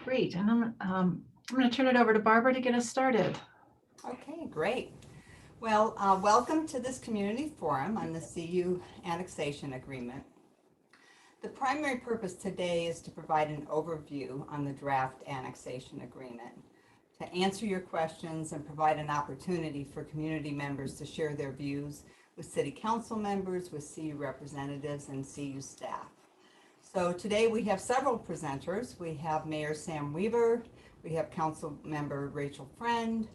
Great, and I'm going to turn it over to Barbara to get us started. Okay, great. Well, welcome to this community forum on the CU annexation agreement. The primary purpose today is to provide an overview on the draft annexation agreement, to answer your questions and provide an opportunity for community members to share their views with City Council members, with CU representatives, and CU staff. So today we have several presenters. We have Mayor Sam Weaver, we have Council Member Rachel Friend,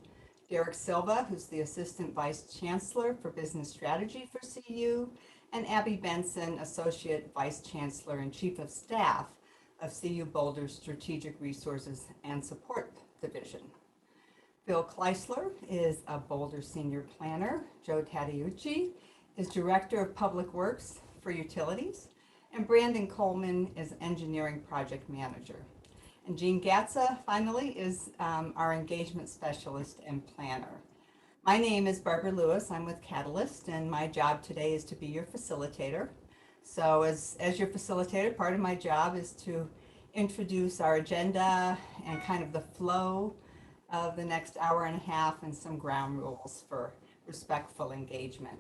Derek Silva, who's the Assistant Vice Chancellor for Business Strategy for CU, and Abby Benson, Associate Vice Chancellor and Chief of Staff of CU Boulder's Strategic Resources and Support Division. Bill Kleisler is a Boulder Senior Planner. Joe Tadeucci is Director of Public Works for Utilities. And Brandon Coleman is Engineering Project Manager. And Jean Gatza, finally, is our Engagement Specialist and Planner. My name is Barbara Lewis. I'm with Catalyst, and my job today is to be your facilitator. So as your facilitator, part of my job is to introduce our agenda and kind of the flow of the next hour and a half and some ground rules for respectful engagement.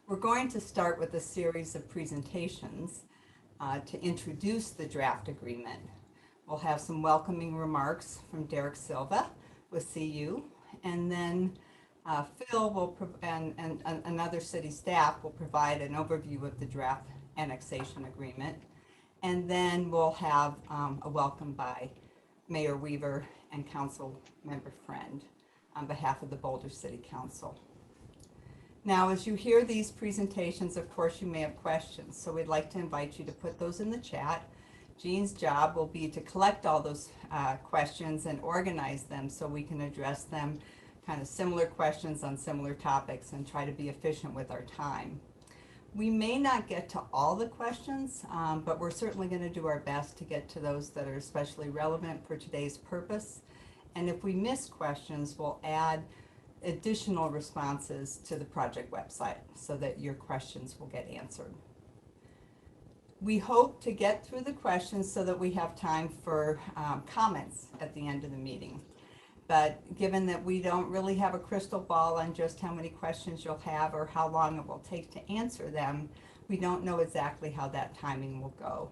We're going to start with a series of presentations to introduce the draft agreement. We'll have some welcoming remarks from Derek Silva with CU, and then Phil will and another city staff will provide an overview of the draft annexation agreement, and then we'll have a welcome by Mayor Weaver and Council Member Friend on behalf of the Boulder City Council. Now, as you hear these presentations, of course, you may have questions, so we'd like to invite you to put those in the chat. Jean's job will be to collect all those questions and organize them so we can address them, kind of similar questions on similar topics, and try to be efficient with our time. We may not get to all the questions, but we're certainly going to do our best to get to those that are especially relevant for today's purpose. And if we miss questions, we'll add additional responses to the project website so that your questions will get answered. We hope to get through the questions so that we have time for comments at the end of the meeting. But given that we don't really have a crystal ball on just how many questions you'll have or how long it will take to answer them, we don't know exactly how that timing will go.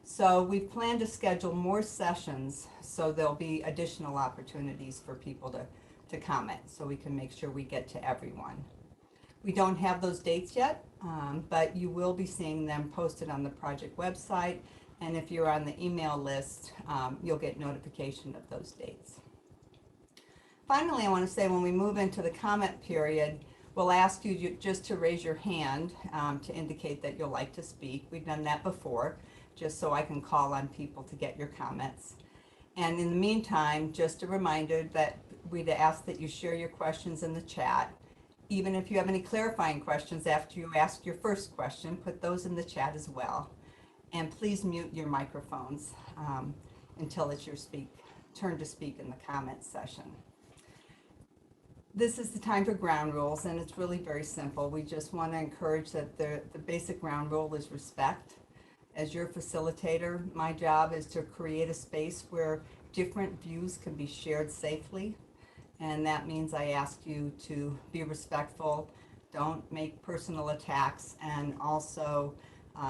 So we've planned to schedule more sessions so there'll be additional opportunities for people to comment so we can make sure we get to everyone. We don't have those dates yet, but you will be seeing them posted on the project website, and if you're on the email list, you'll get notification of those dates. Finally, I want to say when we move into the comment period, we'll ask you just to raise your hand to indicate that you'll like to speak. We've done that before, just so I can call on people to get your comments. And in the meantime, just a reminder that we'd ask that you share your questions in the chat. Even if you have any clarifying questions after you ask your first question, put those in the chat as well. And please mute your microphones until it's your turn to speak in the comments session. This is the time for ground rules, and it's really very simple. We just want to encourage that the basic ground rule is respect. As your facilitator, my job is to create a space where different views can be shared safely. And that means I ask you to be respectful, don't make personal attacks, and also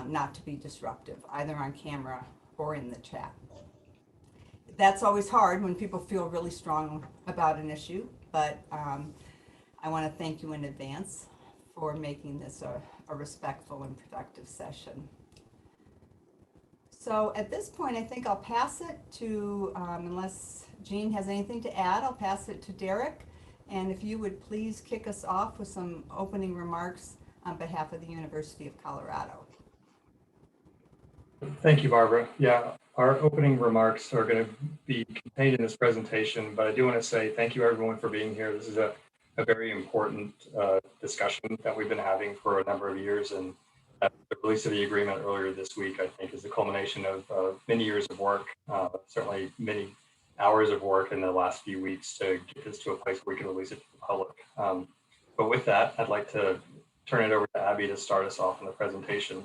not to be disruptive, either on camera or in the chat. That's always hard when people feel really strong about an issue, but I want to thank you in advance for making this a respectful and productive session. So at this point, I think I'll pass it to, unless Jean has anything to add, I'll pass it to Derek. And if you would please kick us off with some opening remarks on behalf of the University of Colorado. Thank you, Barbara. Yeah, our opening remarks are going to be contained in this presentation, but I do want to say thank you everyone for being here. This is a very important discussion that we've been having for a number of years, and the release of the agreement earlier this week, I think, is the culmination of many years of work, certainly many hours of work in the last few weeks to get this to a place where we can release it to the public. But with that, I'd like to turn it over to Abby to start us off in the presentation.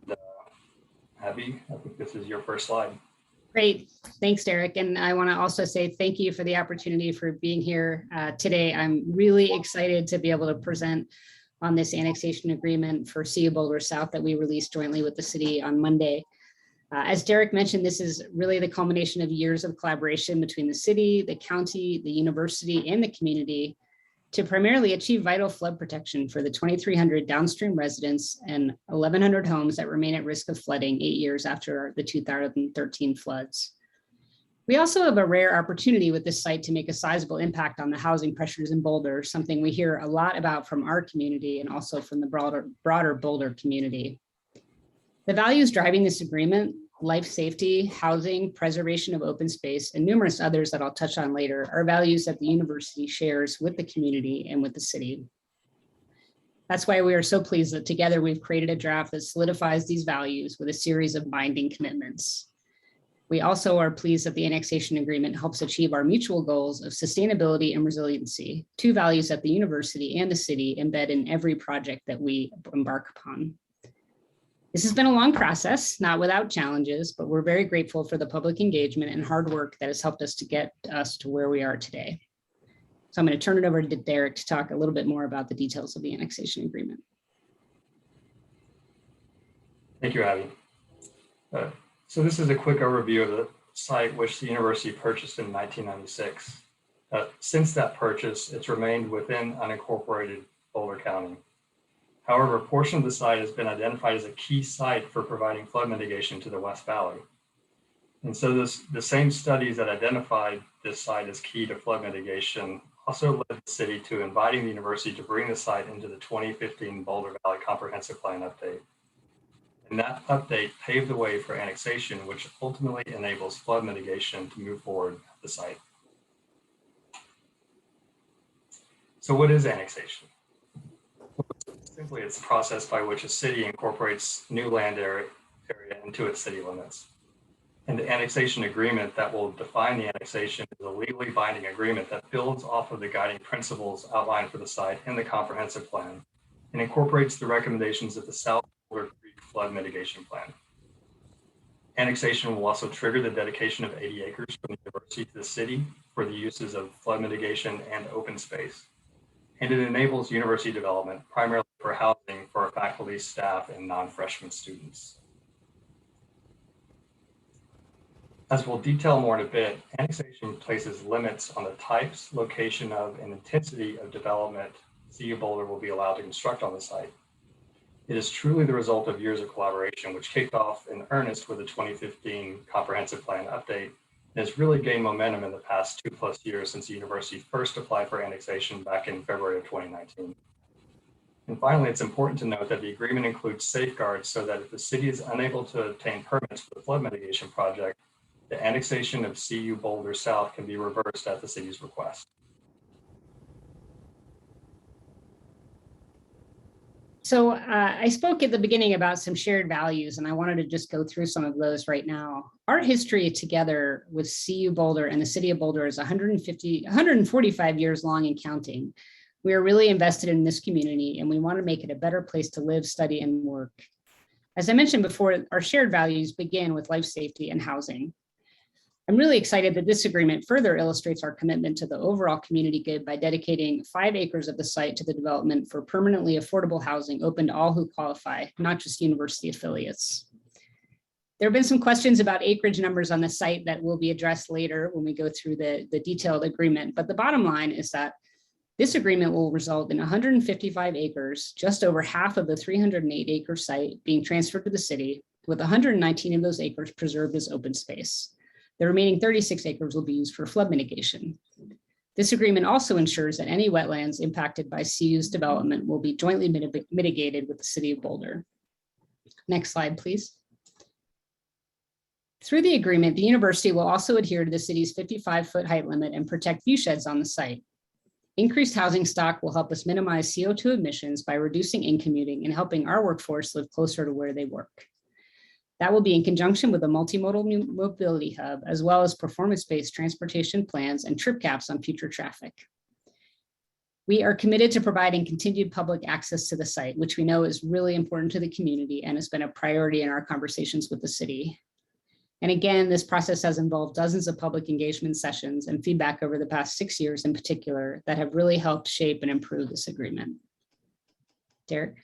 And, Abby, I think this is your first slide. Great. Thanks, Derek. And I want to also say thank you for the opportunity for being here today. I'm really excited to be able to present on this annexation agreement for CU Boulder South that we released jointly with the city on Monday. As Derek mentioned, this is really the culmination of years of collaboration between the city, the county, the university, and the community to primarily achieve vital flood protection for the 2,300 downstream residents and 1,100 homes that remain at risk of flooding 8 years after the 2013 floods. We also have a rare opportunity with this site to make a sizable impact on the housing pressures in Boulder, something we hear a lot about from our community and also from the broader Boulder community. The values driving this agreement, life safety, housing, preservation of open space, and numerous others that I'll touch on later, are values that the university shares with the community and with the city. That's why we are so pleased that together we've created a draft that solidifies these values with a series of binding commitments. We also are pleased that the annexation agreement helps achieve our mutual goals of sustainability and resiliency, two values that the university and the city embed in every project that we embark upon. This has been a long process, not without challenges, but we're very grateful for the public engagement and hard work that has helped us to get us to where we are today. So I'm going to turn it over to Derek to talk a little bit more about the details of the annexation agreement. Thank you, Abby. So this is a quick overview of the site which the university purchased in 1996. Since that purchase, it's remained within unincorporated Boulder County. However, a portion of the site has been identified as a key site for providing flood mitigation to the West Valley. And so the same studies that identified this site as key to flood mitigation also led the city to inviting the university to bring the site into the 2015 Boulder Valley Comprehensive Plan update. And that update paved the way for annexation, which ultimately enables flood mitigation to move forward at the site. So what is annexation? Simply, it's a process by which a city incorporates new land area into its city limits. And the annexation agreement that will define the annexation is a legally binding agreement that builds off of the guiding principles outlined for the site in the comprehensive plan and incorporates the recommendations of the South Boulder Creek Flood Mitigation Plan. Annexation will also trigger the dedication of 80 acres from the university to the city for the uses of flood mitigation and open space. And it enables university development primarily for housing for our faculty, staff, and non-freshman students. As we'll detail more in a bit, annexation places limits on the types, location of, and intensity of development CU Boulder will be allowed to construct on the site. It is truly the result of years of collaboration, which kicked off in earnest with the 2015 Comprehensive Plan update, and has really gained momentum in the past 2+ years since the university first applied for annexation back in February of 2019. And finally, it's important to note that the agreement includes safeguards so that if the city is unable to obtain permits for the flood mitigation project, the annexation of CU Boulder South can be reversed at the city's request. So I spoke at the beginning about some shared values, and I wanted to just go through some of those right now. Our history together with CU Boulder and the city of Boulder is 145 years long and counting. We are really invested in this community, and we want to make it a better place to live, study, and work. As I mentioned before, our shared values begin with life safety and housing. I'm really excited that this agreement further illustrates our commitment to the overall community good by dedicating 5 acres of the site to the development for permanently affordable housing open to all who qualify, not just university affiliates. There have been some questions about acreage numbers on the site that will be addressed later when we go through the detailed agreement, but the bottom line is that this agreement will result in 155 acres, just over half of the 308-acre site being transferred to the city, with 119 of those acres preserved as open space. The remaining 36 acres will be used for flood mitigation. This agreement also ensures that any wetlands impacted by CU's development will be jointly mitigated with the city of Boulder. Next slide, please. Through the agreement, the university will also adhere to the city's 55-foot height limit and protect view sheds on the site. Increased housing stock will help us minimize CO2 emissions by reducing in-commuting and helping our workforce live closer to where they work. That will be in conjunction with a multimodal mobility hub, as well as performance-based transportation plans and trip caps on future traffic. We are committed to providing continued public access to the site, which we know is really important to the community and has been a priority in our conversations with the city. And again, this process has involved dozens of public engagement sessions and feedback over the past 6 years in particular that have really helped shape and improve this agreement. Derek?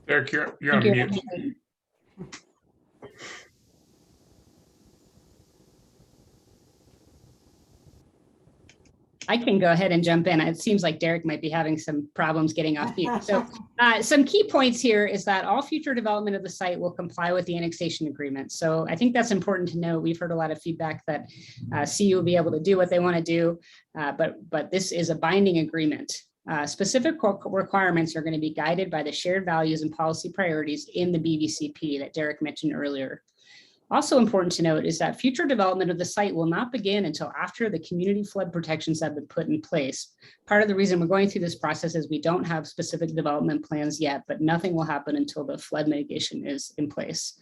Derek, you're on mute. I can go ahead and jump in. It seems like Derek might be having some problems getting off mute. So some key points here is that all future development of the site will comply with the annexation agreement. So I think that's important to know. We've heard a lot of feedback that CU will be able to do what they want to do, but this is a binding agreement. Specific requirements are going to be guided by the shared values and policy priorities in the BVCP that Derek mentioned earlier. Also important to note is that future development of the site will not begin until after the community flood protections have been put in place. Part of the reason we're going through this process is we don't have specific development plans yet, but nothing will happen until the flood mitigation is in place.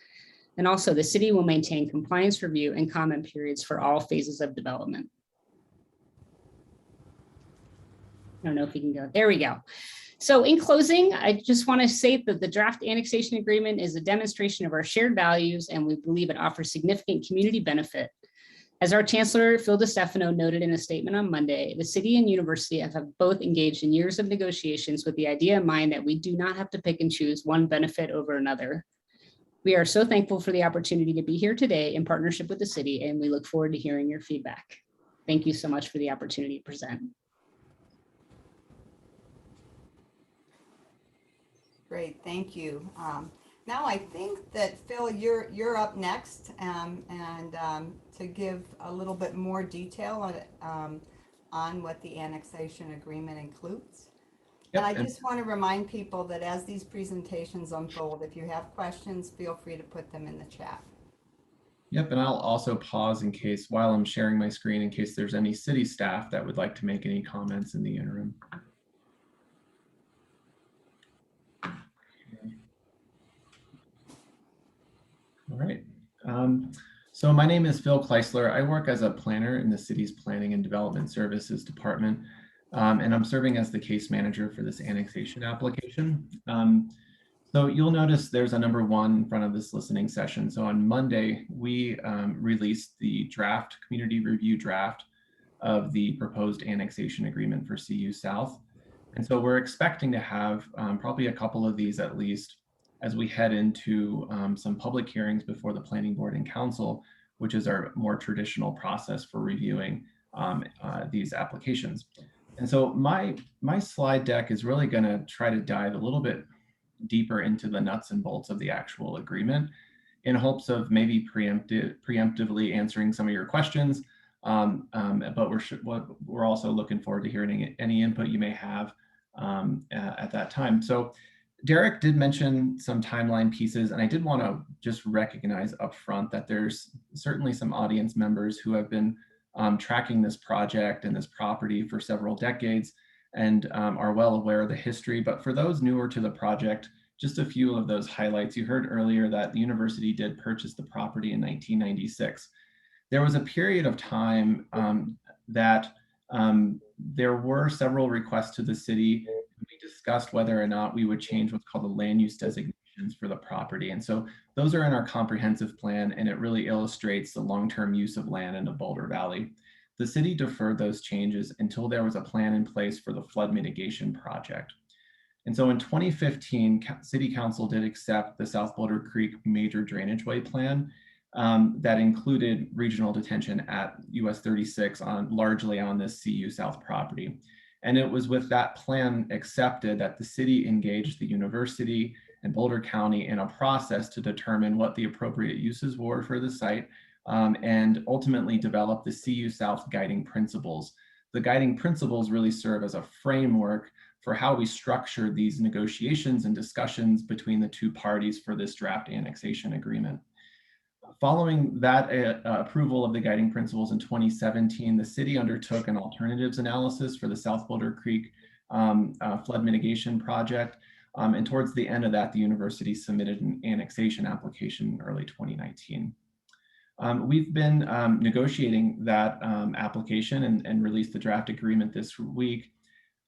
And also the city will maintain compliance review and comment periods for all phases of development. I don't know if we can go, there we go. So in closing, I just want to say that the draft annexation agreement is a demonstration of our shared values, and we believe it offers significant community benefit. As our Chancellor, Phil DeStefano, noted in a statement on Monday, the city and university have both engaged in years of negotiations with the idea in mind that we do not have to pick and choose one benefit over another. We are so thankful for the opportunity to be here today in partnership with the city, and we look forward to hearing your feedback. Thank you so much for the opportunity to present. Great, thank you. Now I think that Phil, you're up next, and to give a little bit more detail on what the annexation agreement includes. Yep. And I just want to remind people that as these presentations unfold, if you have questions, feel free to put them in the chat. Yep, and I'll also pause in case, while I'm sharing my screen, in case there's any city staff that would like to make any comments in the interim. All right. So my name is Phil Kleisler. I work as a planner in the city's Planning and Development Services Department, and I'm serving as the case manager for this annexation application. So you'll notice there's a number 1 in front of this listening session. So on Monday, we released the draft, community review draft of the proposed annexation agreement for CU South. And so we're expecting to have probably a couple of these at least as we head into some public hearings before the planning board and council, which is our more traditional process for reviewing these applications. And so my slide deck is really going to try to dive a little bit deeper into the nuts and bolts of the actual agreement in hopes of maybe preemptively answering some of your questions. But we're also looking forward to hearing any input you may have at that time. So Derek did mention some timeline pieces, and I did want to just recognize up front that there's certainly some audience members who have been tracking this project and this property for several decades and are well aware of the history. But for those newer to the project, just a few of those highlights. You heard earlier that the university did purchase the property in 1996. There was a period of time that there were several requests to the city. We discussed whether or not we would change what's called the land use designations for the property. And so those are in our comprehensive plan, and it really illustrates the long-term use of land in the Boulder Valley. The city deferred those changes until there was a plan in place for the flood mitigation project. And so in 2015, City Council did accept the South Boulder Creek Major Drainage Way Plan that included regional detention at US 36 largely on this CU South property. And it was with that plan accepted that the city engaged the university and Boulder County in a process to determine what the appropriate uses were for the site and ultimately develop the CU South guiding principles. The guiding principles really serve as a framework for how we structure these negotiations and discussions between the two parties for this draft annexation agreement. Following that approval of the guiding principles in 2017, the city undertook an alternatives analysis for the South Boulder Creek flood mitigation project. And towards the end of that, the university submitted an annexation application in early 2019. We've been negotiating that application and released the draft agreement this week.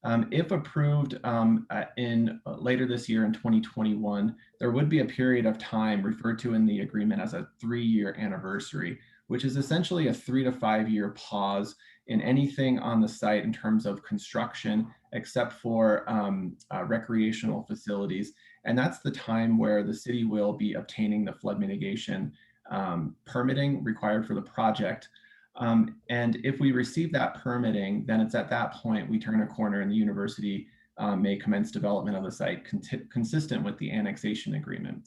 If approved later this year in 2021, there would be a period of time referred to in the agreement as a 3-year anniversary, which is essentially a 3 to 5 year pause in anything on the site in terms of construction, except for recreational facilities. And that's the time where the city will be obtaining the flood mitigation permitting required for the project. And if we receive that permitting, then it's at that point we turn a corner and the university may commence development of the site consistent with the annexation agreement.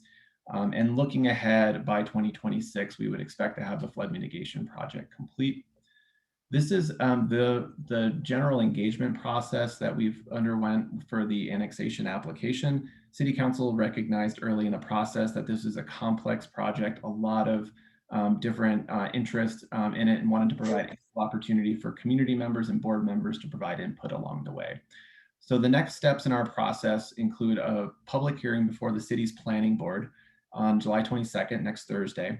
And looking ahead, by 2026, we would expect to have the flood mitigation project complete. This is the general engagement process that we've underwent for the annexation application. City Council recognized early in the process that this is a complex project, a lot of different interest in it, and wanted to provide equal opportunity for community members and board members to provide input along the way. So the next steps in our process include a public hearing before the city's planning board on July 22nd, next Thursday,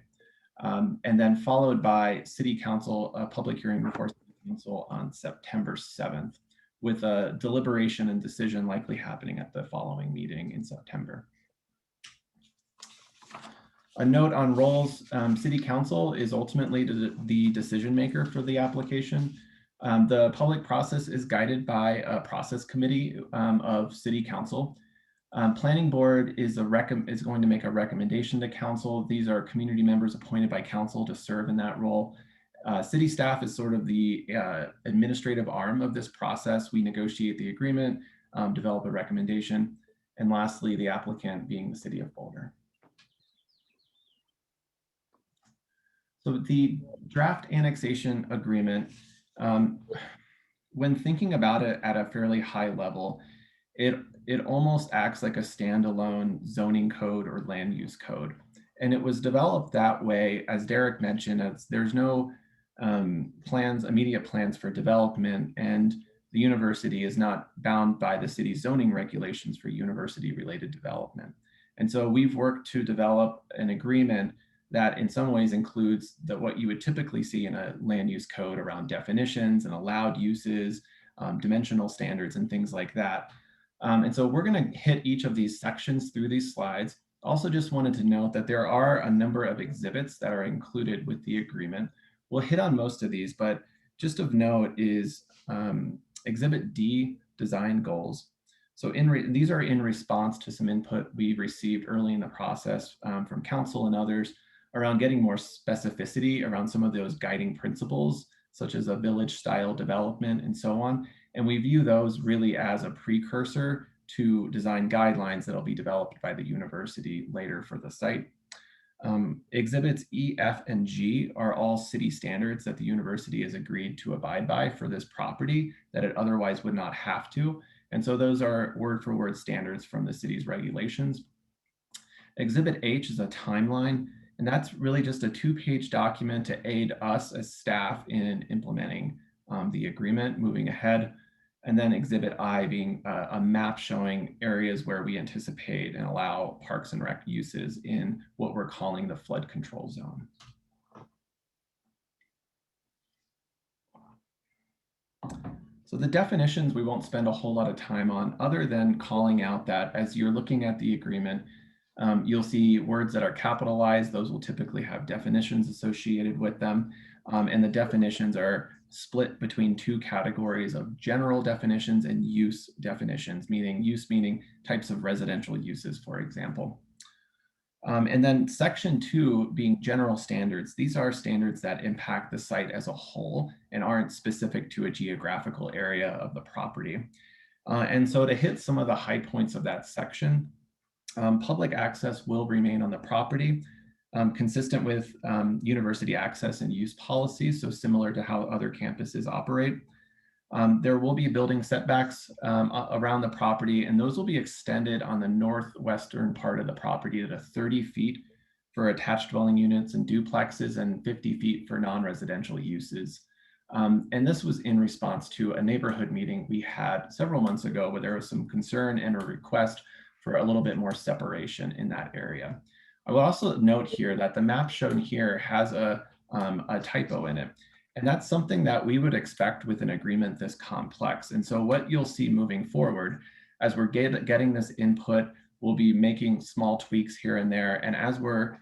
and then followed by City Council, a public hearing before City Council on September 7th, with a deliberation and decision likely happening at the following meeting in September. A note on roles, City Council is ultimately the decision maker for the application. The public process is guided by a process committee of City Council. Planning Board is going to make a recommendation to Council. These are community members appointed by Council to serve in that role. City staff is sort of the administrative arm of this process. We negotiate the agreement, develop a recommendation, and lastly, the applicant being the City of Boulder. So the draft annexation agreement, when thinking about it at a fairly high level, it almost acts like a standalone zoning code or land use code. And it was developed that way, as Derek mentioned, as there's no immediate plans for development, and the university is not bound by the city's zoning regulations for university-related development. And so we've worked to develop an agreement that in some ways includes what you would typically see in a land use code around definitions and allowed uses, dimensional standards, and things like that. And so we're going to hit each of these sections through these slides. Also just wanted to note that there are a number of exhibits that are included with the agreement. We'll hit on most of these, but just of note is Exhibit D, design goals. So these are in response to some input we received early in the process from Council and others around getting more specificity around some of those guiding principles, such as a village style development and so on. And we view those really as a precursor to design guidelines that'll be developed by the university later for the site. Exhibits E, F, and G are all city standards that the university has agreed to abide by for this property that it otherwise would not have to. And so those are word for word standards from the city's regulations. Exhibit H is a timeline, and that's really just a 2-page document to aid us as staff in implementing the agreement moving ahead. And then Exhibit I being a map showing areas where we anticipate and allow parks and rec uses in what we're calling the flood control zone. So the definitions we won't spend a whole lot of time on, other than calling out that as you're looking at the agreement, you'll see words that are capitalized. Those will typically have definitions associated with them. And the definitions are split between 2 categories of general definitions and use definitions, meaning types of residential uses, for example. And then section 2 being general standards. These are standards that impact the site as a whole and aren't specific to a geographical area of the property. And so to hit some of the high points of that section, public access will remain on the property, consistent with university access and use policies, so similar to how other campuses operate. There will be building setbacks around the property, and those will be extended on the northwestern part of the property to 30 feet for attached dwelling units and duplexes and 50 feet for non-residential uses. And this was in response to a neighborhood meeting we had several months ago where there was some concern and a request for a little bit more separation in that area. I will also note here that the map shown here has a typo in it. And that's something that we would expect with an agreement this complex. And so what you'll see moving forward, as we're getting this input, we'll be making small tweaks here and there. And as we're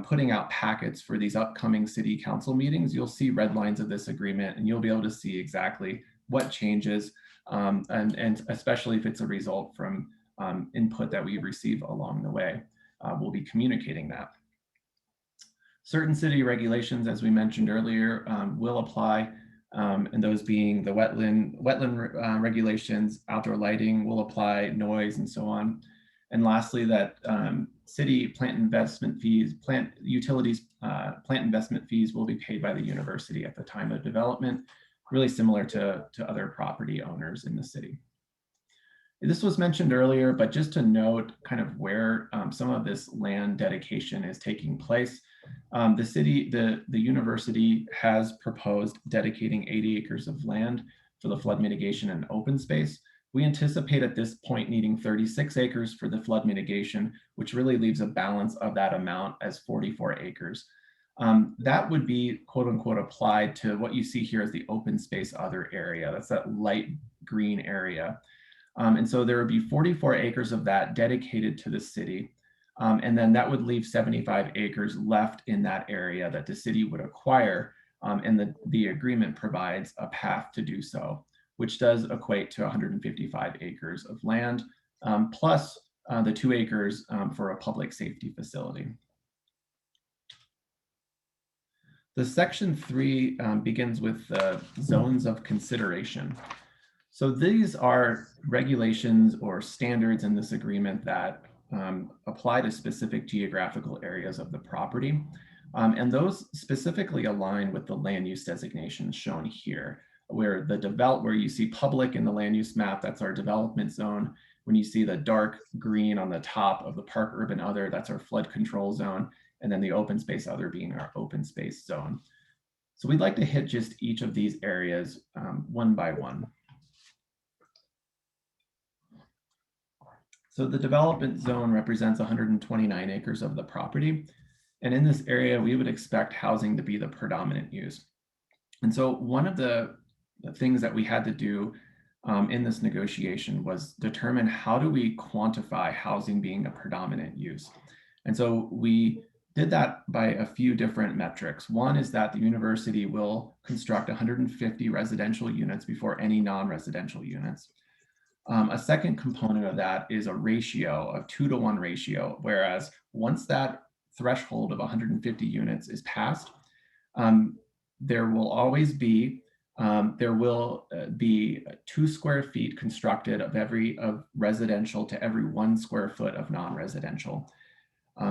putting out packets for these upcoming city council meetings, you'll see red lines of this agreement, and you'll be able to see exactly what changes, and especially if it's a result from input that we receive along the way, we'll be communicating that. Certain city regulations, as we mentioned earlier, will apply, and those being the wetland regulations, outdoor lighting will apply, noise, and so on. And lastly, that city plant investment fees, plant investment fees will be paid by the university at the time of development, really similar to other property owners in the city. This was mentioned earlier, but just to note kind of where some of this land dedication is taking place. The university has proposed dedicating 80 acres of land for the flood mitigation and open space. We anticipate at this point needing 36 acres for the flood mitigation, which really leaves a balance of that amount as 44 acres. That would be quote unquote applied to what you see here as the open space other area. That's that light green area. And so there would be 44 acres of that dedicated to the city. And then that would leave 75 acres left in that area that the city would acquire. And the agreement provides a path to do so, which does equate to 155 acres of land, plus the 2 acres for a public safety facility. The section 3 begins with the zones of consideration. So these are regulations or standards in this agreement that apply to specific geographical areas of the property. And those specifically align with the land use designations shown here, where you see public in the land use map, that's our development zone. When you see the dark green on the top of the park urban other, that's our flood control zone. And then the open space other being our open space zone. So we'd like to hit just each of these areas one by one. So the development zone represents 129 acres of the property. And in this area, we would expect housing to be the predominant use. And so one of the things that we had to do in this negotiation was determine how do we quantify housing being a predominant use. And so we did that by a few different metrics. One is that the university will construct 150 residential units before any non-residential units. A second component of that is a ratio, a 2-to-1 ratio, whereas once that threshold of 150 units is passed, there will always be 2 square feet constructed of residential to every 1 square foot of non-residential.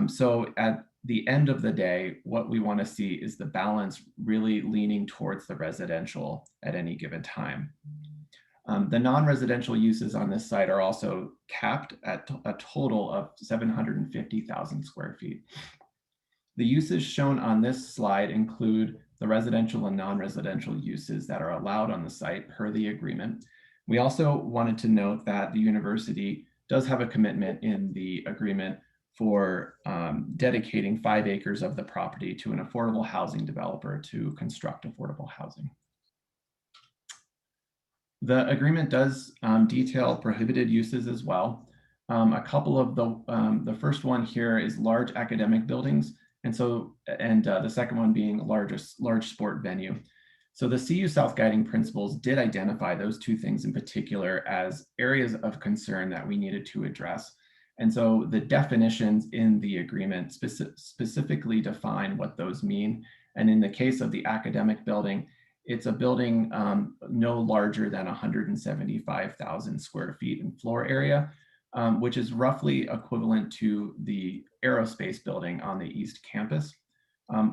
So at the end of the day, what we want to see is the balance really leaning towards the residential at any given time. The non-residential uses on this site are also capped at a total of 750,000 square feet. The uses shown on this slide include the residential and non-residential uses that are allowed on the site per the agreement. We also wanted to note that the university does have a commitment in the agreement for dedicating 5 acres of the property to an affordable housing developer to construct affordable housing. The agreement does detail prohibited uses as well. A couple of the first one here is large academic buildings, and the second one being large sport venue. So the CU South guiding principles did identify those 2 things in particular as areas of concern that we needed to address. And so the definitions in the agreement specifically define what those mean. And in the case of the academic building, it's a building no larger than 175,000 square feet in floor area, which is roughly equivalent to the aerospace building on the East Campus.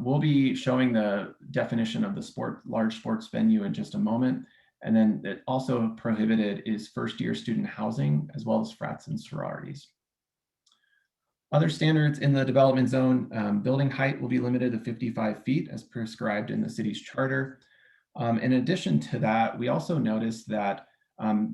We'll be showing the definition of the large sports venue in just a moment. And then it also prohibited is first-year student housing, as well as frats and sororities. Other standards in the development zone, building height will be limited to 55 feet as prescribed in the city's charter. In addition to that, we also noticed that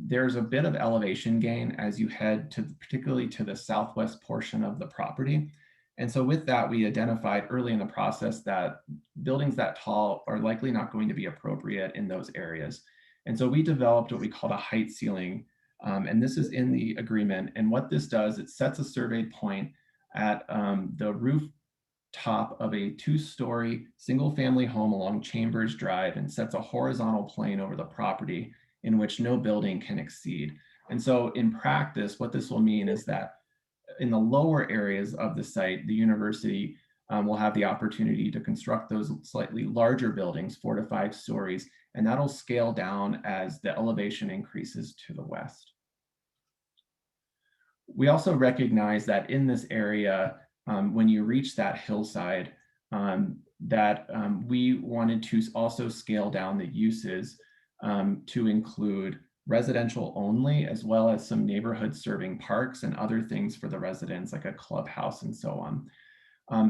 there's a bit of elevation gain as you head particularly to the southwest portion of the property. And so with that, we identified early in the process that buildings that tall are likely not going to be appropriate in those areas. And so we developed what we called a height ceiling. And this is in the agreement. And what this does, it sets a surveyed point at the roof top of a 2-story single-family home along Chambers Drive and sets a horizontal plane over the property in which no building can exceed. And so in practice, what this will mean is that in the lower areas of the site, the university will have the opportunity to construct those slightly larger buildings, 4 to 5 stories, and that'll scale down as the elevation increases to the west. We also recognize that in this area, when you reach that hillside, we wanted to also scale down the uses to include residential only, as well as some neighborhood serving parks and other things for the residents, like a clubhouse and so on.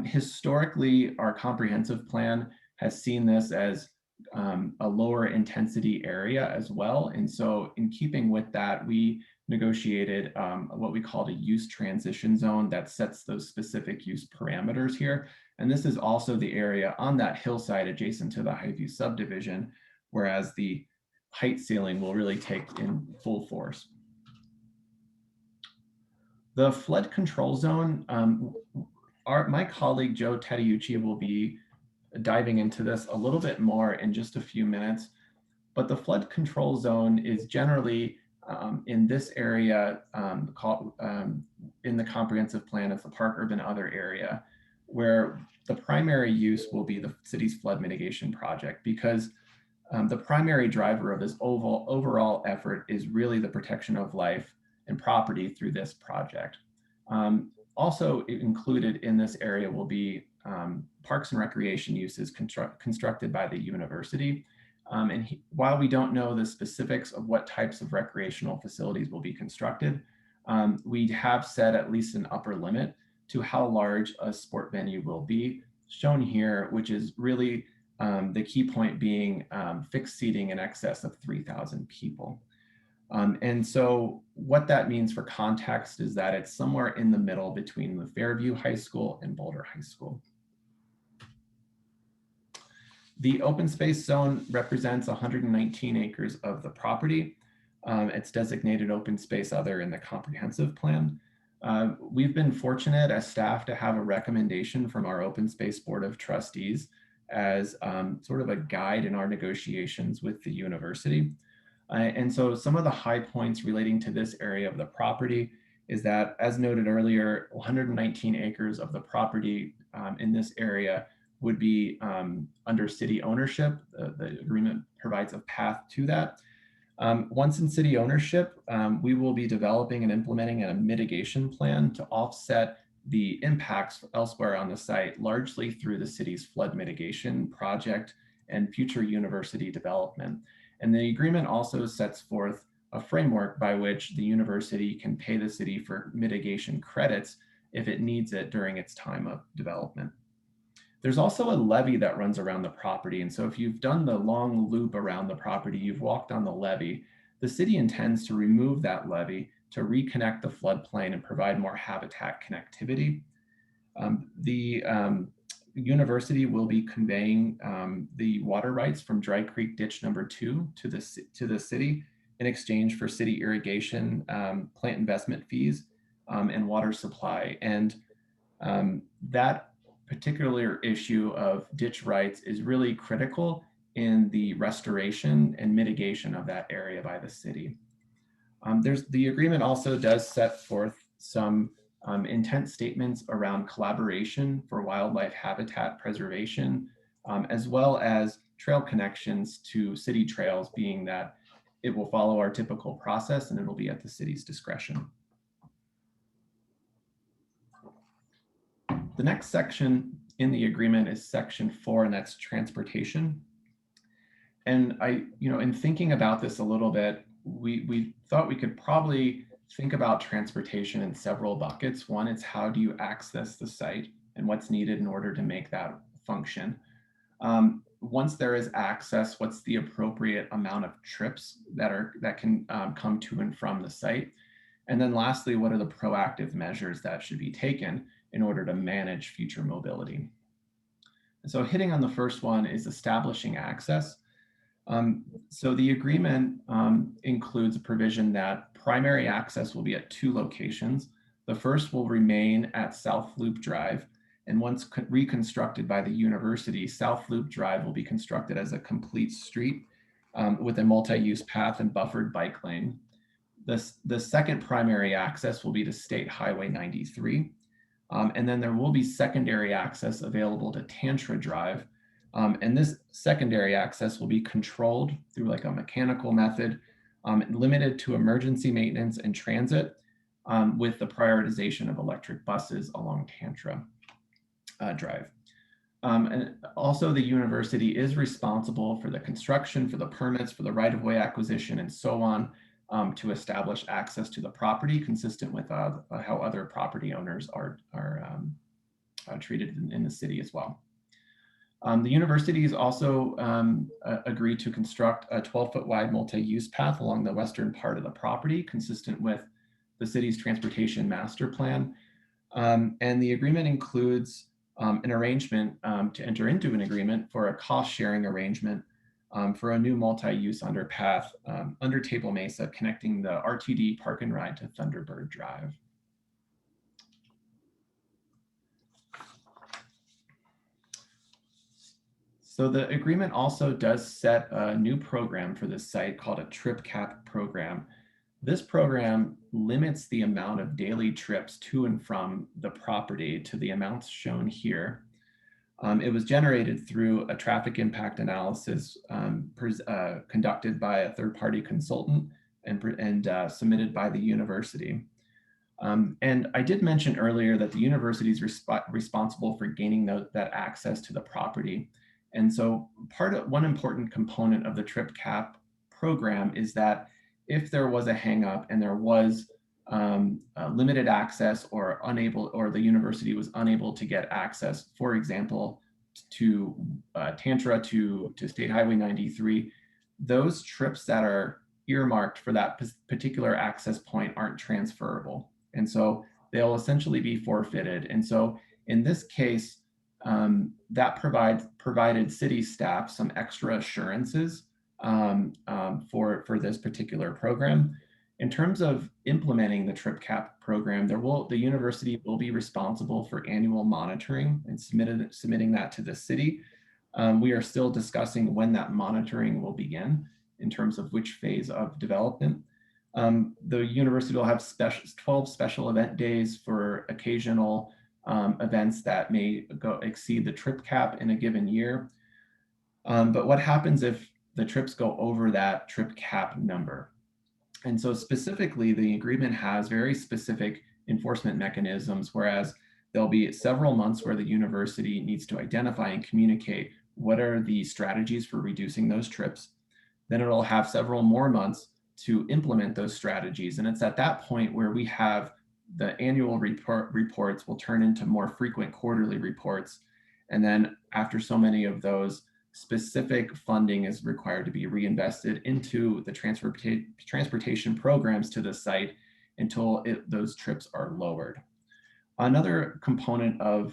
Historically, our comprehensive plan has seen this as a lower intensity area as well. And so in keeping with that, we negotiated what we called a use transition zone that sets those specific use parameters here. And this is also the area on that hillside adjacent to the Highview subdivision, whereas the height ceiling will really take in full force. The flood control zone, my colleague Joe Tedeucci will be diving into this a little bit more in just a few minutes, but the flood control zone is generally in this area in the comprehensive plan as the Park Urban Other area, where the primary use will be the city's flood mitigation project, because the primary driver of this overall effort is really the protection of life and property through this project. Also included in this area will be parks and recreation uses constructed by the university. While we don't know the specifics of what types of recreational facilities will be constructed, we have set at least an upper limit to how large a sport venue will be, shown here, which is really the key point being fixed seating in excess of 3,000 people. And so what that means for context is that it's somewhere in the middle between the Fairview High School and Boulder High School. The open space zone represents 119 acres of the property. It's designated open space other in the comprehensive plan. We've been fortunate as staff to have a recommendation from our open space board of trustees as sort of a guide in our negotiations with the university. And so some of the high points relating to this area of the property is that, as noted earlier, 119 acres of the property in this area would be under city ownership. The agreement provides a path to that. Once in city ownership, we will be developing and implementing a mitigation plan to offset the impacts elsewhere on the site, largely through the city's flood mitigation project and future university development. And the agreement also sets forth a framework by which the university can pay the city for mitigation credits if it needs it during its time of development. There's also a levee that runs around the property. And so if you've done the long loop around the property, you've walked on the levee, the city intends to remove that levee to reconnect the floodplain and provide more habitat connectivity. The university will be conveying the water rights from Dry Creek Ditch number 2 to the city in exchange for city irrigation, plant investment fees, and water supply. And that particular issue of ditch rights is really critical in the restoration and mitigation of that area by the city. The agreement also does set forth some intent statements around collaboration for wildlife habitat preservation, as well as trail connections to city trails, being that it will follow our typical process and it'll be at the city's discretion. The next section in the agreement is section 4, and that's transportation. And in thinking about this a little bit, we thought we could probably think about transportation in several buckets. One is, how do you access the site and what's needed in order to make that function? Once there is access, what's the appropriate amount of trips that can come to and from the site? And then lastly, what are the proactive measures that should be taken in order to manage future mobility? And so hitting on the first one is establishing access. So the agreement includes a provision that primary access will be at 2 locations. The first will remain at South Loop Drive, and once reconstructed by the university, South Loop Drive will be constructed as a complete street with a multi-use path and buffered bike lane. The second primary access will be to State Highway 93. And then there will be secondary access available to Tantra Drive. And this secondary access will be controlled through like a mechanical method, limited to emergency maintenance and transit, with the prioritization of electric buses along Tantra Drive. And also the university is responsible for the construction, for the permits, for the right-of-way acquisition, and so on, to establish access to the property consistent with how other property owners are treated in the city as well. The university has also agreed to construct a 12-foot wide multi-use path along the western part of the property, consistent with the city's transportation master plan. And the agreement includes an arrangement to enter into an agreement for a cost-sharing arrangement for a new multi-use underpath under Table Mesa, connecting the RTD Park and Ride to Thunderbird Drive. So the agreement also does set a new program for this site called a trip cap program. This program limits the amount of daily trips to and from the property to the amounts shown here. It was generated through a traffic impact analysis conducted by a third-party consultant and submitted by the university. And I did mention earlier that the university is responsible for gaining that access to the property. And so one important component of the trip cap program is that if there was a hangup and there was limited access or the university was unable to get access, for example, to Tantra to State Highway 93, those trips that are earmarked for that particular access point aren't transferable. And so they'll essentially be forfeited. And so in this case, that provided city staff some extra assurances for this particular program. In terms of implementing the trip cap program, the university will be responsible for annual monitoring and submitting that to the city. We are still discussing when that monitoring will begin in terms of which phase of development. The university will have 12 special event days for occasional events that may exceed the trip cap in a given year. But what happens if the trips go over that trip cap number? And so specifically, the agreement has very specific enforcement mechanisms, whereas there'll be several months where the university needs to identify and communicate what are the strategies for reducing those trips. Then it'll have several more months to implement those strategies. And it's at that point where we have the annual reports will turn into more frequent quarterly reports. And then after so many of those, specific funding is required to be reinvested into the transportation programs to the site until those trips are lowered. Another component of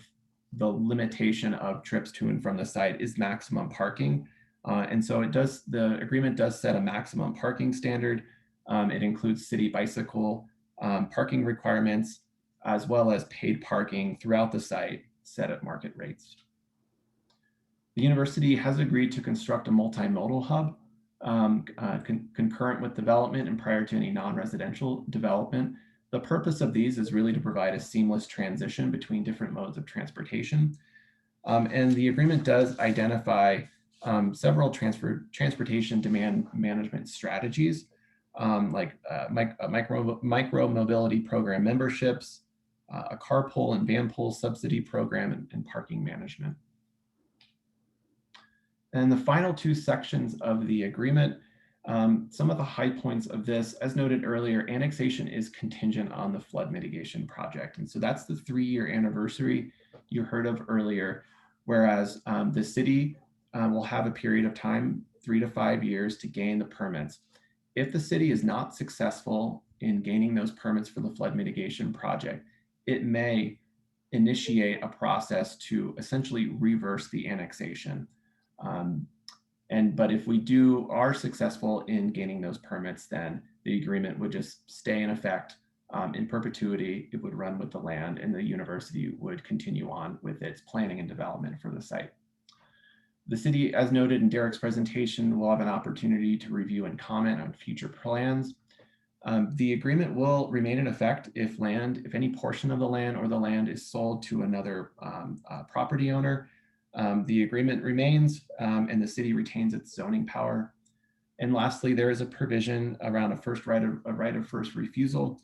the limitation of trips to and from the site is maximum parking. And so the agreement does set a maximum parking standard. It includes city bicycle parking requirements, as well as paid parking throughout the site set at market rates. The university has agreed to construct a multimodal hub concurrent with development and prior to any non-residential development. The purpose of these is really to provide a seamless transition between different modes of transportation. And the agreement does identify several transportation demand management strategies, like micro mobility program memberships, a carpool and vanpool subsidy program, and parking management. And the final two sections of the agreement, some of the high points of this, as noted earlier, annexation is contingent on the flood mitigation project. And so that's the 3-year anniversary you heard of earlier, whereas the city will have a period of time, 3 to 5 years, to gain the permits. If the city is not successful in gaining those permits for the flood mitigation project, it may initiate a process to essentially reverse the annexation. But if we are successful in gaining those permits, then the agreement would just stay in effect in perpetuity. It would run with the land, and the university would continue on with its planning and development for the site. The city, as noted in Derek's presentation, will have an opportunity to review and comment on future plans. The agreement will remain in effect if any portion of the land or the land is sold to another property owner. The agreement remains, and the city retains its zoning power. And lastly, there is a provision around a right of first refusal,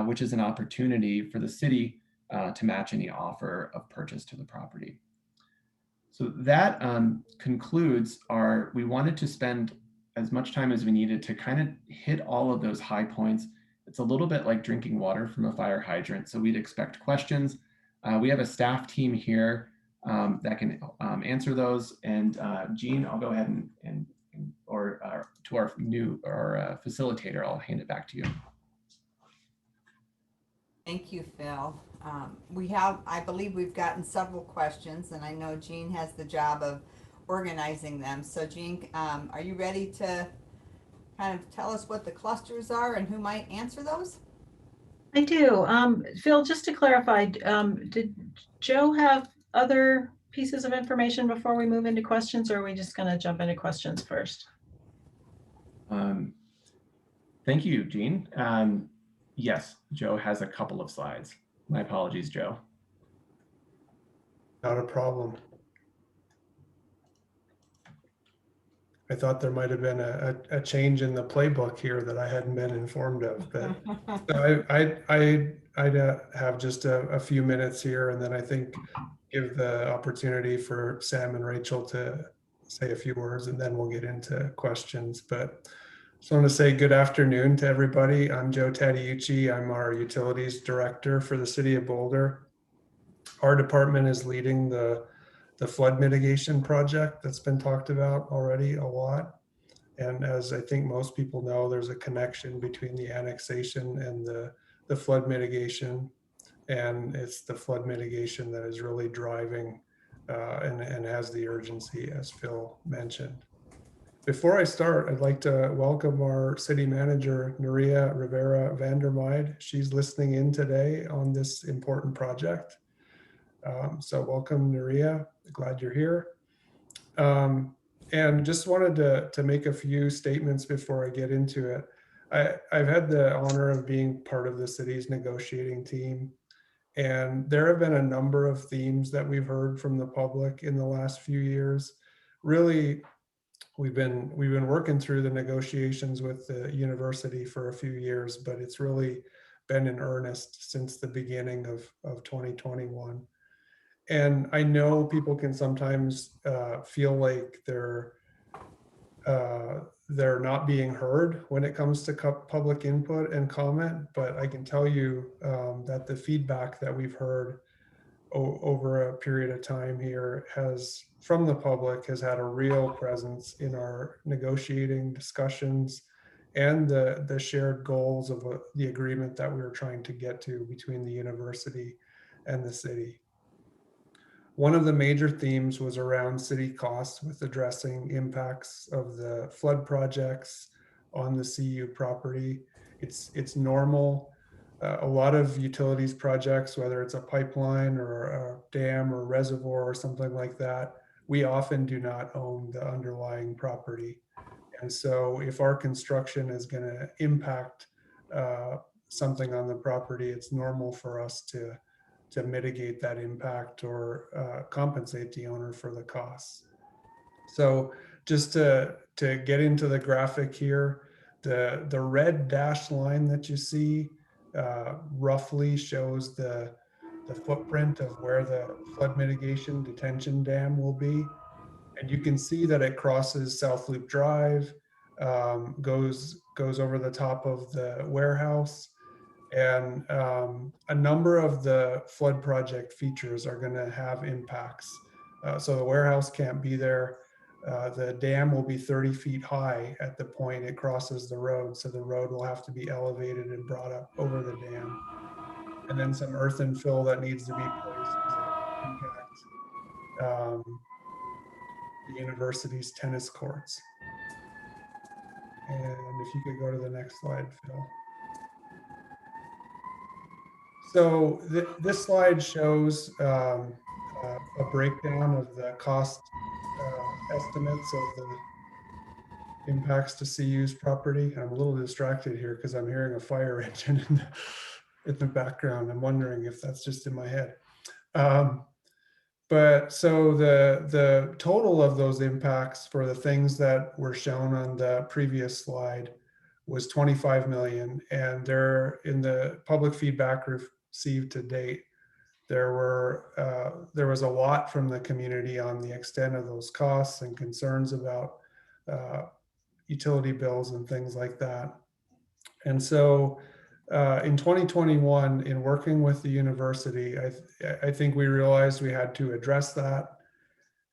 which is an opportunity for the city to match any offer of purchase to the property. So that concludes we wanted to spend as much time as we needed to kind of hit all of those high points. It's a little bit like drinking water from a fire hydrant. So we'd expect questions. We have a staff team here that can answer those. And Jean, I'll go ahead or to our facilitator, I'll hand it back to you. Thank you, Phil. I believe we've gotten several questions, and I know Jean has the job of organizing them. So Jean, are you ready to kind of tell us what the clusters are and who might answer those? I do. Phil, just to clarify, did Joe have other pieces of information before we move into questions, or are we just going to jump into questions first? Thank you, Jean. Yes, Joe has a couple of slides. My apologies, Joe. Not a problem. I thought there might have been a change in the playbook here that I hadn't been informed of, but so I'd have just a few minutes here, and then I think give the opportunity for Sam and Rachel to say a few words, and then we'll get into questions. But just want to say good afternoon to everybody. I'm Joe Tadiucci. I'm our utilities director for the city of Boulder. Our department is leading the flood mitigation project that's been talked about already a lot. And as I think most people know, there's a connection between the annexation and the flood mitigation. And it's the flood mitigation that is really driving and has the urgency, as Phil mentioned. Before I start, I'd like to welcome our city manager, Nuria Rivera Vandermeide. She's listening in today on this important project. So welcome, Nuria. Glad you're here. And just wanted to make a few statements before I get into it. I've had the honor of being part of the city's negotiating team, and there have been a number of themes that we've heard from the public in the last few years. Really, we've been working through the negotiations with the university for a few years, but it's really been in earnest since the beginning of 2021. And I know people can sometimes feel like they're not being heard when it comes to public input and comment, but I can tell you that the feedback that we've heard over a period of time here from the public has had a real presence in our negotiating discussions and the shared goals of the agreement that we were trying to get to between the university and the city. One of the major themes was around city costs, with addressing impacts of the flood projects on the CU property. It's normal. A lot of utilities projects, whether it's a pipeline or a dam or reservoir or something like that, we often do not own the underlying property. And so if our construction is going to impact something on the property, it's normal for us to mitigate that impact or compensate the owner for the costs. So just to get into the graphic here, the red dashed line that you see roughly shows the footprint of where the flood mitigation detention dam will be. And you can see that it crosses South Loop Drive, goes over the top of the warehouse, and a number of the flood project features are going to have impacts. So the warehouse can't be there. The dam will be 30 feet high at the point it crosses the road, so the road will have to be elevated and brought up over the dam. And then some earth and fill that needs to be placed because it impacts the university's tennis courts. And if you could go to the next slide, Phil. So this slide shows a breakdown of the cost estimates of the impacts to CU's property. I'm a little distracted here because I'm hearing a fire engine in the background. I'm wondering if that's just in my head. But so the total of those impacts for the things that were shown on the previous slide was 25 million. And there, in the public feedback received to date, there was a lot from the community on the extent of those costs and concerns about utility bills and things like that. And so in 2021, in working with the university, I think we realized we had to address that.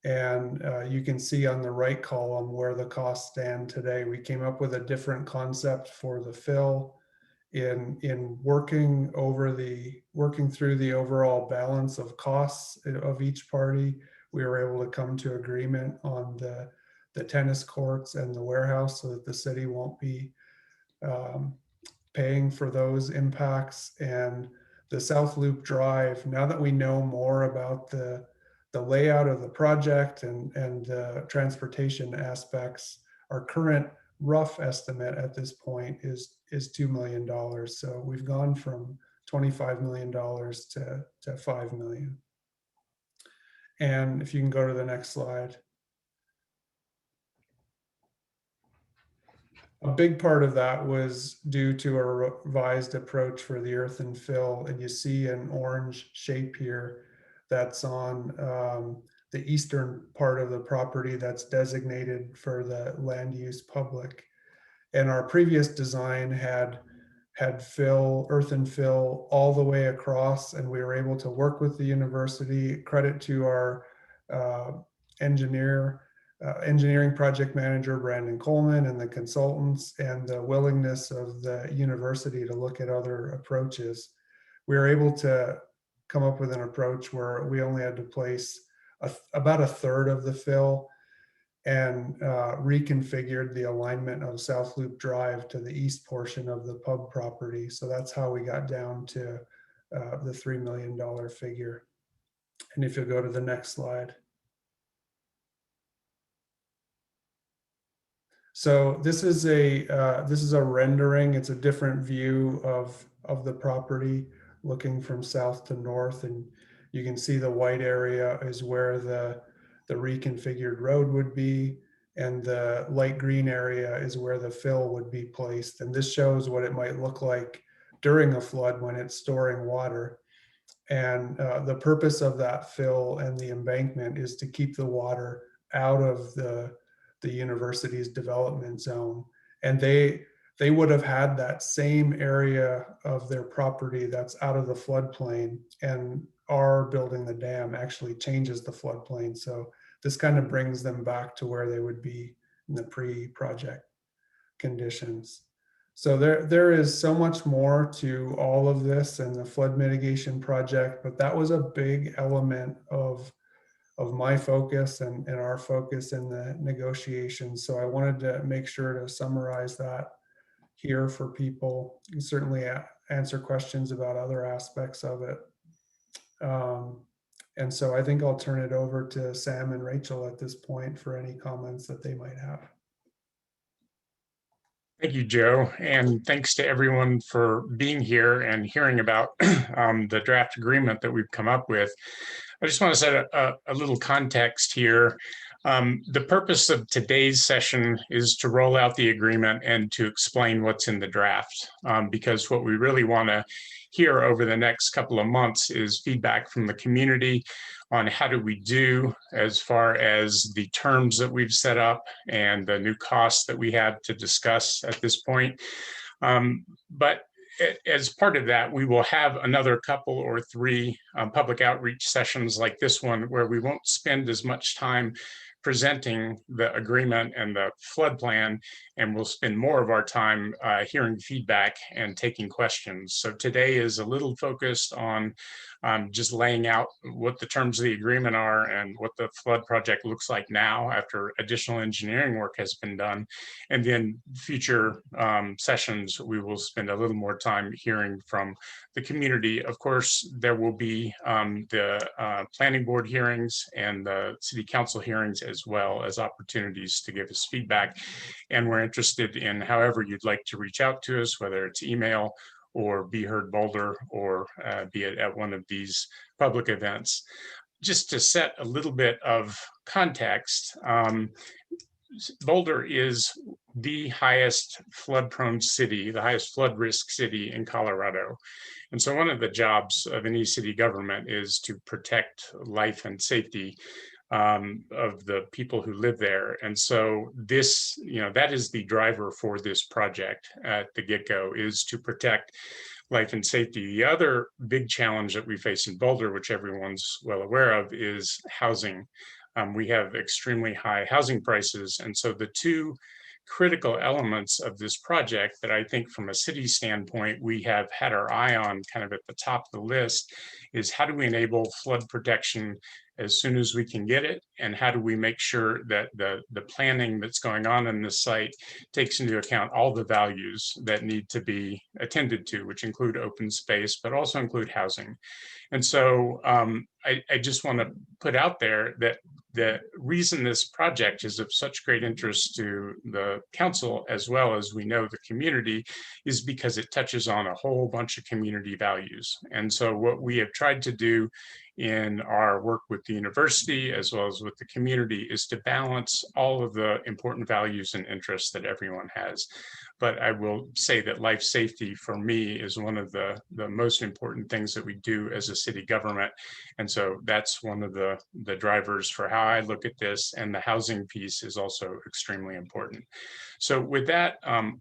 And you can see on the right column where the costs stand today. We came up with a different concept for the fill. In working through the overall balance of costs of each party, we were able to come to agreement on the tennis courts and the warehouse so that the city won't be paying for those impacts. And the South Loop Drive, now that we know more about the layout of the project and the transportation aspects, our current rough estimate at this point is $2 million. So we've gone from $25 million to $5 million. And if you can go to the next slide. A big part of that was due to a revised approach for the earth and fill. And you see an orange shape here that's on the eastern part of the property that's designated for the land use public. And our previous design had earth and fill all the way across, and we were able to work with the university. Credit to our engineering project manager, Brandon Coleman, and the consultants, and the willingness of the university to look at other approaches. We were able to come up with an approach where we only had to place about a third of the fill and reconfigured the alignment of South Loop Drive to the east portion of the pub property. So that's how we got down to the $3 million figure. And if you'll go to the next slide. So this is a rendering. It's a different view of the property looking from south to north, and you can see the white area is where the reconfigured road would be, and the light green area is where the fill would be placed. And this shows what it might look like during a flood when it's storing water. And the purpose of that fill and the embankment is to keep the water out of the university's development zone. And they would have had that same area of their property that's out of the floodplain, and our building the dam actually changes the floodplain. So this kind of brings them back to where they would be in the pre-project conditions. So there is so much more to all of this and the flood mitigation project, but that was a big element of my focus and our focus in the negotiations. So I wanted to make sure to summarize that here for people. You can certainly answer questions about other aspects of it. And so I think I'll turn it over to Sam and Rachel at this point for any comments that they might have. Thank you, Joe, and thanks to everyone for being here and hearing about the draft agreement that we've come up with. I just want to set a little context here. The purpose of today's session is to roll out the agreement and to explain what's in the draft, because what we really want to hear over the next couple of months is feedback from the community on how do we do as far as the terms that we've set up and the new costs that we have to discuss at this point. But as part of that, we will have another couple or three public outreach sessions like this one, where we won't spend as much time presenting the agreement and the flood plan, and we'll spend more of our time hearing feedback and taking questions. So today is a little focused on just laying out what the terms of the agreement are and what the flood project looks like now after additional engineering work has been done. And then future sessions, we will spend a little more time hearing from the community. Of course, there will be the planning board hearings and the city council hearings, as well as opportunities to give us feedback. And we're interested in however you'd like to reach out to us, whether it's email or Be Heard Boulder, or be it at one of these public events. Just to set a little bit of context, Boulder is the highest flood-prone city, the highest flood risk city in Colorado. And so one of the jobs of any city government is to protect life and safety of the people who live there. And so this, that is the driver for this project at the get-go, is to protect life and safety. The other big challenge that we face in Boulder, which everyone's well aware of, is housing. We have extremely high housing prices. And so the two critical elements of this project that I think from a city standpoint, we have had our eye on kind of at the top of the list is how do we enable flood protection as soon as we can get it? And how do we make sure that the planning that's going on in this site takes into account all the values that need to be attended to, which include open space, but also include housing. And so I just want to put out there that the reason this project is of such great interest to the council, as well as we know the community, is because it touches on a whole bunch of community values. And so what we have tried to do in our work with the university, as well as with the community, is to balance all of the important values and interests that everyone has. But I will say that life safety for me is one of the most important things that we do as a city government. And so that's one of the drivers for how I look at this, and the housing piece is also extremely important. So with that,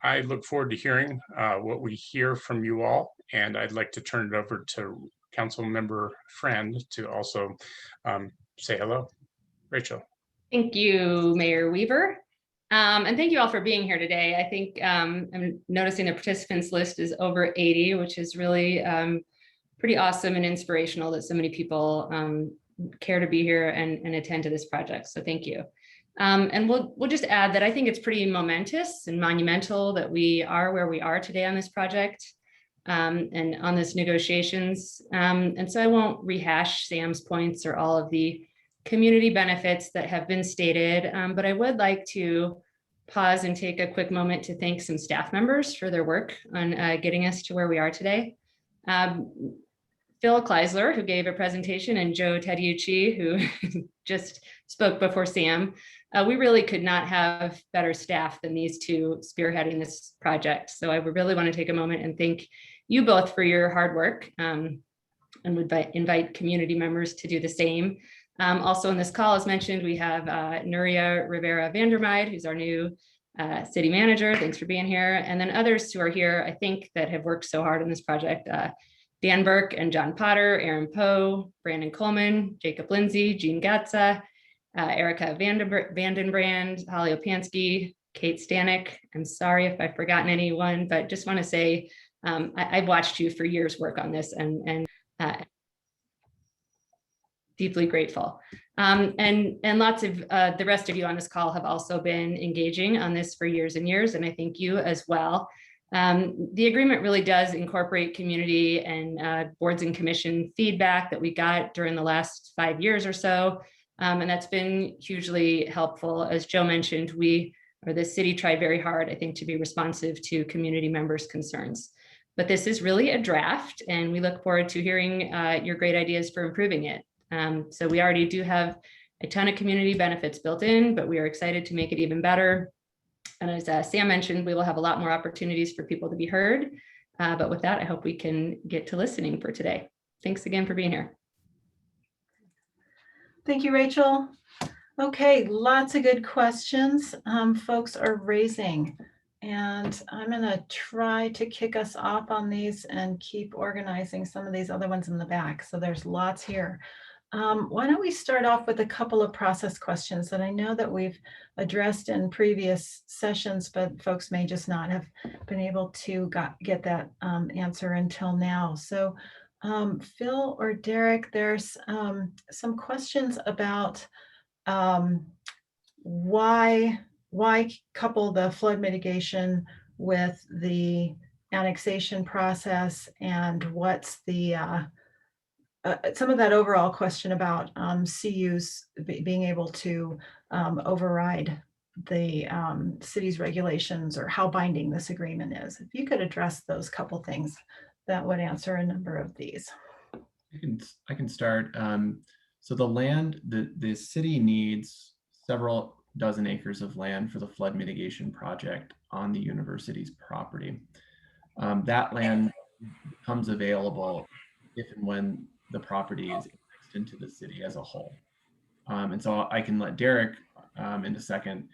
I look forward to hearing what we hear from you all, and I'd like to turn it over to Council Member Friend to also say hello. Rachel. Thank you, Mayor Weaver. And thank you all for being here today. I think I'm noticing the participants list is over 80, which is really pretty awesome and inspirational that so many people care to be here and attend to this project. So thank you. And we'll just add that I think it's pretty momentous and monumental that we are where we are today on this project and on this negotiations. And so I won't rehash Sam's points or all of the community benefits that have been stated, but I would like to pause and take a quick moment to thank some staff members for their work on getting us to where we are today. Phil Kleisler, who gave a presentation, and Joe Tediucci, who just spoke before Sam. We really could not have better staff than these two spearheading this project. So I would really want to take a moment and thank you both for your hard work, and would invite community members to do the same. Also in this call, as mentioned, we have Nuria Rivera Vandermeide, who's our new city manager. Thanks for being here. And then others who are here, I think, that have worked so hard on this project. Dan Burke and John Potter, Aaron Poe, Brandon Coleman, Jacob Lindsay, Jean Gatza, Erica Vandenbrand, Holly Opansky, Kate Stanek. I'm sorry if I've forgotten anyone, but just want to say I've watched you for years work on this, and deeply grateful. And lots of the rest of you on this call have also been engaging on this for years and years, and I thank you as well. The agreement really does incorporate community and boards and commission feedback that we got during the last 5 years or so. And that's been hugely helpful. As Joe mentioned, the city tried very hard, I think, to be responsive to community members' concerns. But this is really a draft, and we look forward to hearing your great ideas for improving it. So we already do have a ton of community benefits built in, but we are excited to make it even better. And as Sam mentioned, we will have a lot more opportunities for people to be heard. But with that, I hope we can get to listening for today. Thanks again for being here. Thank you, Rachel. Okay, lots of good questions folks are raising. And I'm going to try to kick us off on these and keep organizing some of these other ones in the back. So there's lots here. Why don't we start off with a couple of process questions that I know that we've addressed in previous sessions, but folks may just not have been able to get that answer until now. So Phil or Derek, there's some questions about why couple the flood mitigation with the annexation process, and what's the some of that overall question about CUs being able to override the city's regulations, or how binding this agreement is. If you could address those couple things, that would answer a number of these. I can start. So the land, the city needs several dozen acres of land for the flood mitigation project on the university's property. That land becomes available if and when the property is annexed into the city as a whole. And so I can let Derek in a second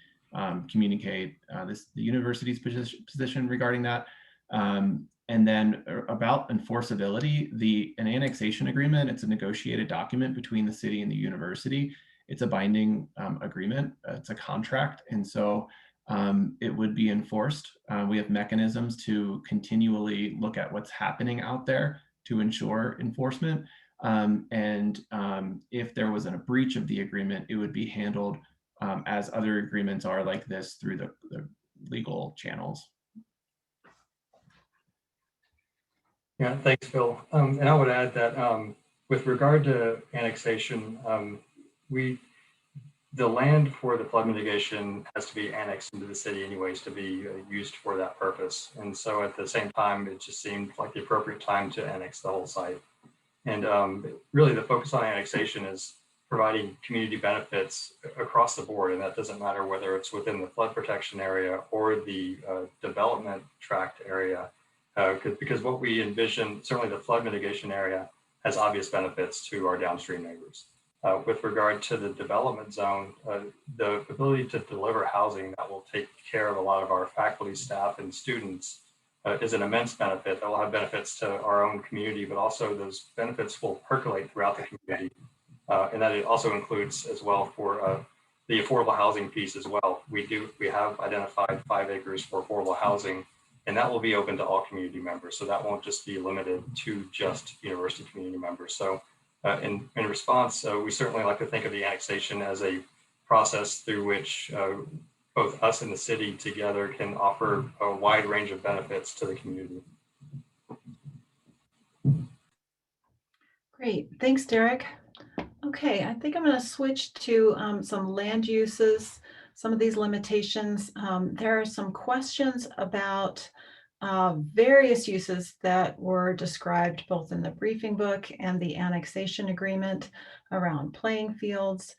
communicate the university's position regarding that. And then about enforceability, an annexation agreement, it's a negotiated document between the city and the university. It's a binding agreement, it's a contract. And so it would be enforced. We have mechanisms to continually look at what's happening out there to ensure enforcement. And if there was a breach of the agreement, it would be handled as other agreements are like this, through the legal channels. Yeah, thanks, Phil. And I would add that with regard to annexation, the land for the flood mitigation has to be annexed into the city anyways to be used for that purpose. And so at the same time, it just seemed like the appropriate time to annex the whole site. And really the focus on annexation is providing community benefits across the board. And that doesn't matter whether it's within the flood protection area or the development tract area. Because what we envision, certainly the flood mitigation area, has obvious benefits to our downstream neighbors. With regard to the development zone, the ability to deliver housing that will take care of a lot of our faculty, staff, and students is an immense benefit that will have benefits to our own community, but also those benefits will percolate throughout the community. And that it also includes as well for the affordable housing piece as well. We have identified 5 acres for affordable housing, and that will be open to all community members. So that won't just be limited to just university community members. So in response, we certainly like to think of the annexation as a process through which both us and the city together can offer a wide range of benefits to the community. Great, thanks, Derek. Okay, I think I'm going to switch to some land uses, some of these limitations. There are some questions about various uses that were described both in the briefing book and the annexation agreement around playing fields,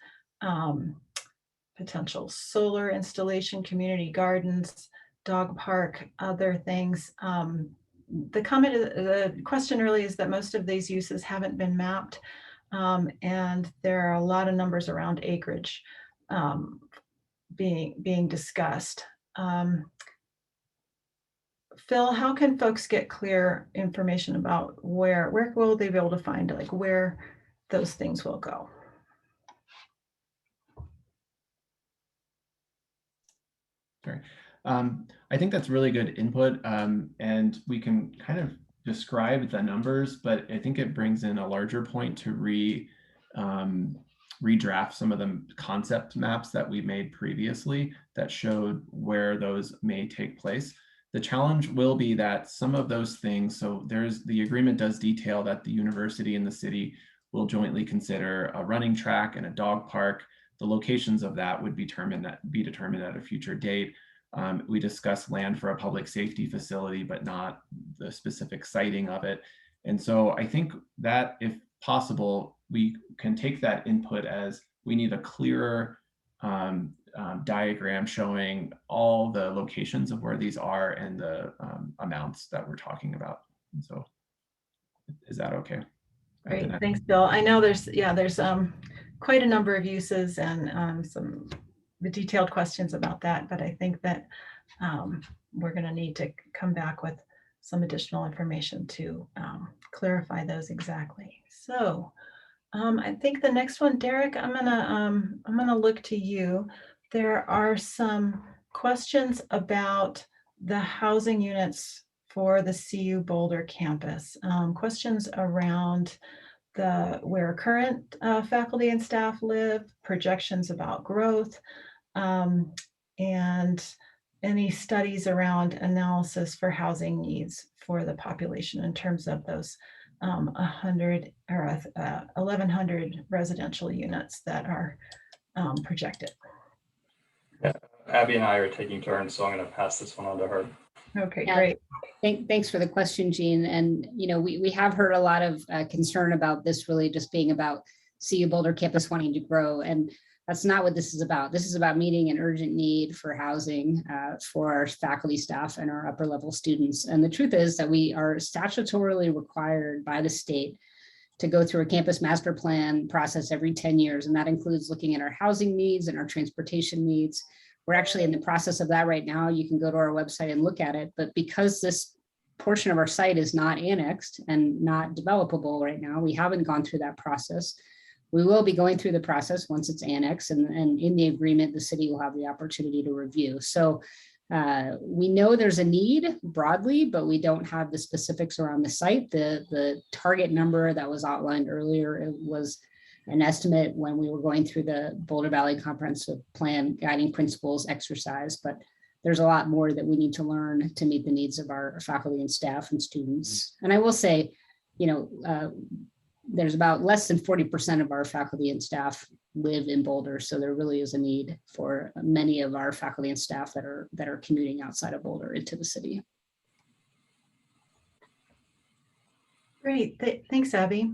potential solar installation, community gardens, dog park, other things. The question really is that most of these uses haven't been mapped, and there are a lot of numbers around acreage being discussed. Phil, how can folks get clear information about where will they be able to find like where those things will go? Sorry. I think that's really good input, and we can kind of describe the numbers, but I think it brings in a larger point to redraft some of the concept maps that we made previously that showed where those may take place. The challenge will be that some of those things, so the agreement does detail that the university and the city will jointly consider a running track and a dog park. The locations of that would be determined at a future date. We discussed land for a public safety facility, but not the specific siting of it. And so I think that if possible, we can take that input as we need a clearer diagram showing all the locations of where these are and the amounts that we're talking about. And so is that okay? Great, thanks, Bill. I know there's quite a number of uses and some detailed questions about that, but I think that we're going to need to come back with some additional information to clarify those exactly. So I think the next one, Derek, I'm gonna look to you. There are some questions about the housing units for the CU Boulder campus. Questions around where current faculty and staff live, projections about growth, and any studies around analysis for housing needs for the population in terms of those 100 or 1,100 residential units that are projected. Yeah, Abby and I are taking turns, so I'm going to pass this one on to her. Okay, Yeah. great. Thanks for the question, Jean. And, we have heard a lot of concern about this really just being about CU Boulder campus wanting to grow. And that's not what this is about. This is about meeting an urgent need for housing for our faculty, staff, and our upper level students. And the truth is that we are statutorily required by the state to go through a campus master plan process every 10 years. And that includes looking at our housing needs and our transportation needs. We're actually in the process of that right now. You can go to our website and look at it. But because this portion of our site is not annexed and not developable right now, we haven't gone through that process. We will be going through the process once it's annexed, and in the agreement, the city will have the opportunity to review. So we know there's a need broadly, but we don't have the specifics around the site. The target number that was outlined earlier, it was an estimate when we were going through the Boulder Valley Comprehensive Plan guiding principles exercise, but there's a lot more that we need to learn to meet the needs of our faculty and staff and students. And I will say, there's about less than 40% of our faculty and staff live in Boulder. So there really is a need for many of our faculty and staff that are commuting outside of Boulder into the city. Great, thanks, Abby.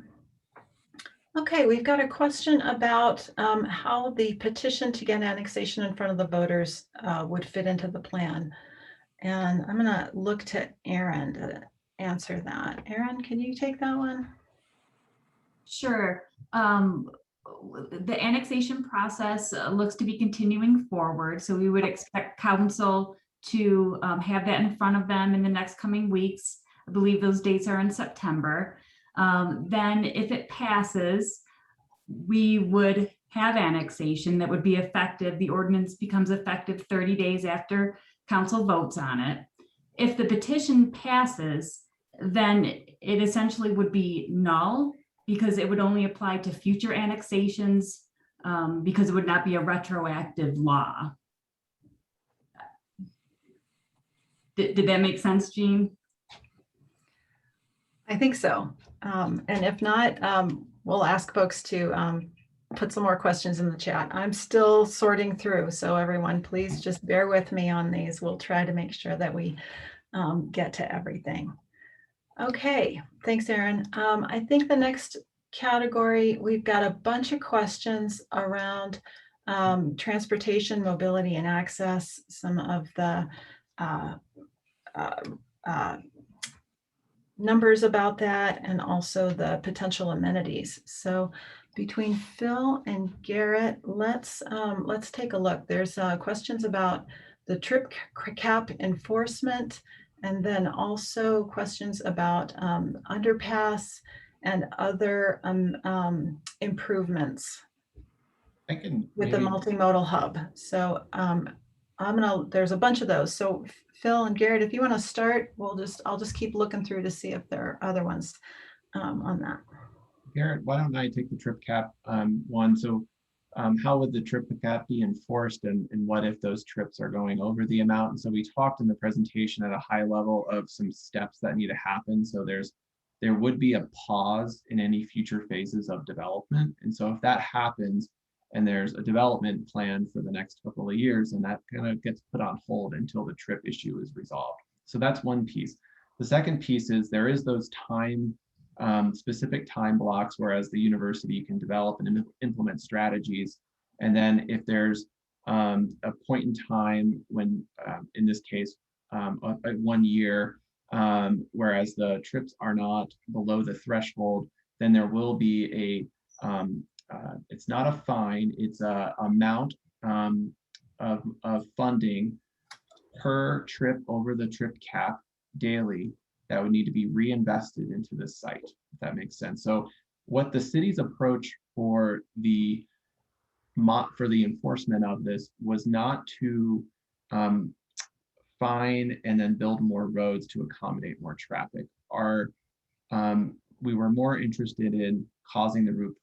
Okay, we've got a question about how the petition to get annexation in front of the voters would fit into the plan. And I'm gonna look to Erin to answer that. Erin, can you take that one? Sure. The annexation process looks to be continuing forward. So we would expect council to have that in front of them in the next coming weeks. I believe those dates are in September. Then if it passes, we would have annexation that would be effective. The ordinance becomes effective 30 days after council votes on it. If the petition passes, then it essentially would be null because it would only apply to future annexations because it would not be a retroactive law. Did that make sense, Jean? I think so. And if not, we'll ask folks to put some more questions in the chat. I'm still sorting through, so everyone, please just bear with me on these. We'll try to make sure that we get to everything. Okay, thanks, Erin. I think the next category, we've got a bunch of questions around transportation, mobility, and access, some of the numbers about that, and also the potential amenities. So between Phil and Garrett, let's take a look. There's questions about the trip cap enforcement, and then also questions about underpass and other improvements I can with the multimodal hub. So there's a bunch of those. So Phil and Garrett, if you want to start, I'll just keep looking through to see if there are other ones on that. Garrett, why don't I take the trip cap one? So how would the trip cap be enforced, and what if those trips are going over the amount? And so we talked in the presentation at a high level of some steps that need to happen. So there would be a pause in any future phases of development. And so if that happens and there's a development plan for the next couple of years, and that kind of gets put on hold until the trip issue is resolved. So that's one piece. The second piece is there is those specific time blocks, whereas the university can develop and implement strategies. And then if there's a point in time when, in this case, 1 year, whereas the trips are not below the threshold, then there will be it's not a fine, it's a amount of funding per trip over the trip cap daily that would need to be reinvested into this site, if that makes sense. So What the city's approach for the enforcement of this was not to fine and then build more roads to accommodate more traffic. We were more interested in causing the root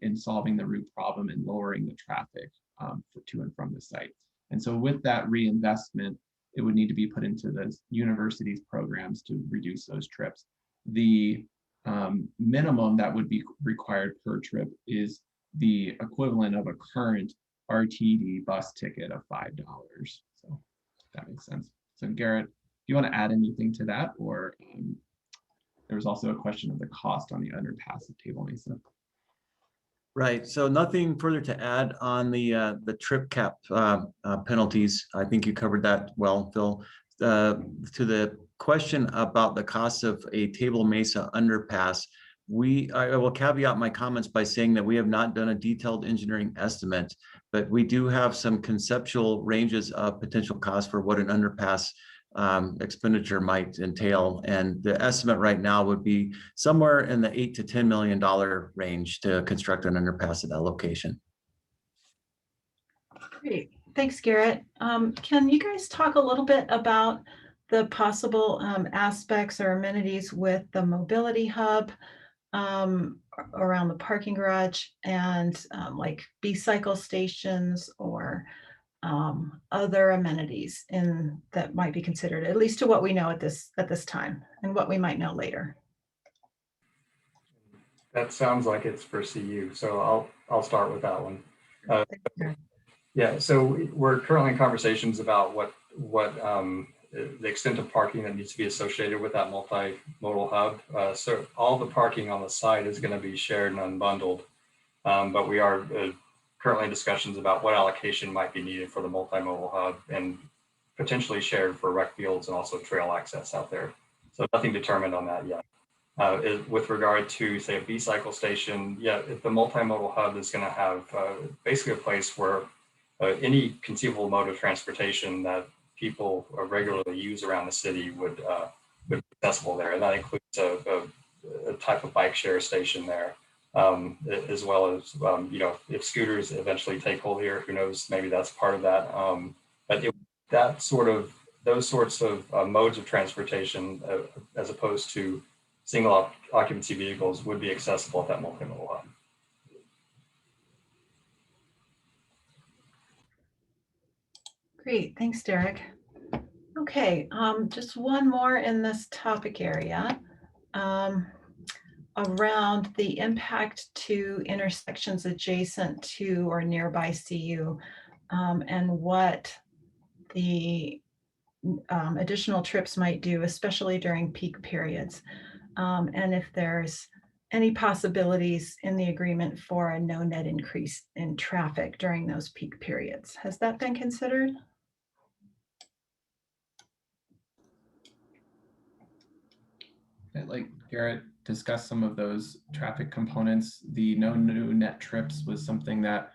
in solving the root problem and lowering the traffic to and from the site. And so with that reinvestment, it would need to be put into the university's programs to reduce those trips. The minimum that would be required per trip is the equivalent of a current RTD bus ticket of $5. So that makes sense. So Garrett, do you want to add anything to that? Or there was also a question of the cost on the underpass at Table Mesa. Right. So nothing further to add on the trip cap penalties. I think you covered that well, Phil. To the question about the cost of a Table Mesa underpass, I will caveat my comments by saying that we have not done a detailed engineering estimate, but we do have some conceptual ranges of potential costs for what an underpass expenditure might entail. And the estimate right now would be somewhere in the $8 to $10 million range to construct an underpass at that location. Great. Thanks, Garrett. Can you guys talk a little bit about the possible aspects or amenities with the mobility hub around the parking garage and like B-cycle stations or other amenities that might be considered, at least to what we know at this time and what we might know later? That sounds like it's for CU, so I'll start with that one. Yeah, so we're currently in conversations about what the extent of parking that needs to be associated with that multimodal hub. So all the parking on the site is going to be shared and unbundled, but we are currently in discussions about what allocation might be needed for the multimodal hub and potentially shared for rec fields and also trail access out there. So nothing determined on that yet. With regard to, say, a B-cycle station, yeah, if the multimodal hub is going to have basically a place where any conceivable mode of transportation that people regularly use around the city would be accessible there. And that includes a type of bike share station there, as well as, if scooters eventually take hold here, who knows, maybe that's part of that. But those sorts of modes of transportation, as opposed to single occupancy vehicles, would be accessible at that multimodal hub. Great, thanks, Derek. Okay, just one more in this topic area around the impact to intersections adjacent to or nearby CU and what the additional trips might do, especially during peak periods. And if there's any possibilities in the agreement for a no net increase in traffic during those peak periods. Has that been considered? I'd like Garrett discuss some of those traffic components. The no new net trips was something that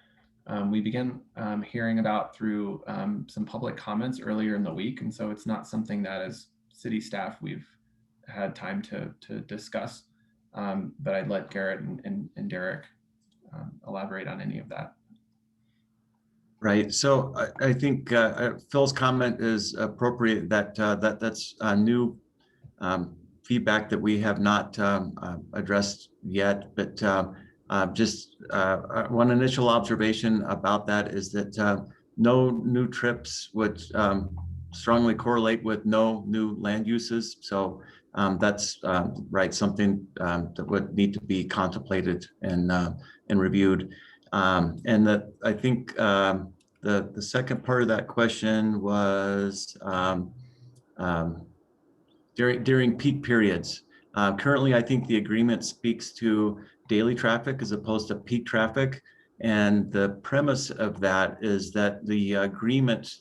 we began hearing about through some public comments earlier in the week. And so it's not something that as city staff we've had time to discuss, but I'd let Garrett and Derek elaborate on any of that. Right. So I think Phil's comment is appropriate. That's new feedback that we have not addressed yet. But just one initial observation about that is that no new trips would strongly correlate with no new land uses. So that's right, something that would need to be contemplated and reviewed. And that I think the second part of that question was during peak periods. Currently, I think the agreement speaks to daily traffic as opposed to peak traffic. And the premise of that is that the agreement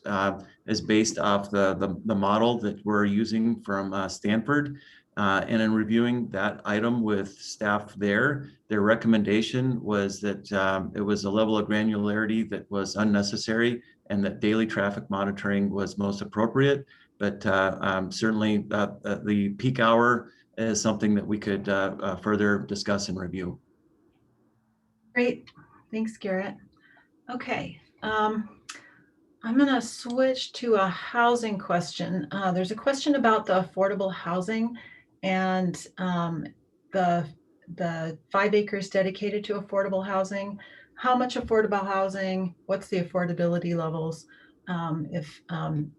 is based off the model that we're using from Stanford. And in reviewing that item with staff there, their recommendation was that it was a level of granularity that was unnecessary and that daily traffic monitoring was most appropriate. But certainly the peak hour is something that we could further discuss and review. Great. Thanks, Garrett. Okay. I'm going to switch to a housing question. There's a question about the affordable housing and the 5 acres dedicated to affordable housing. How much affordable housing? What's the affordability levels? If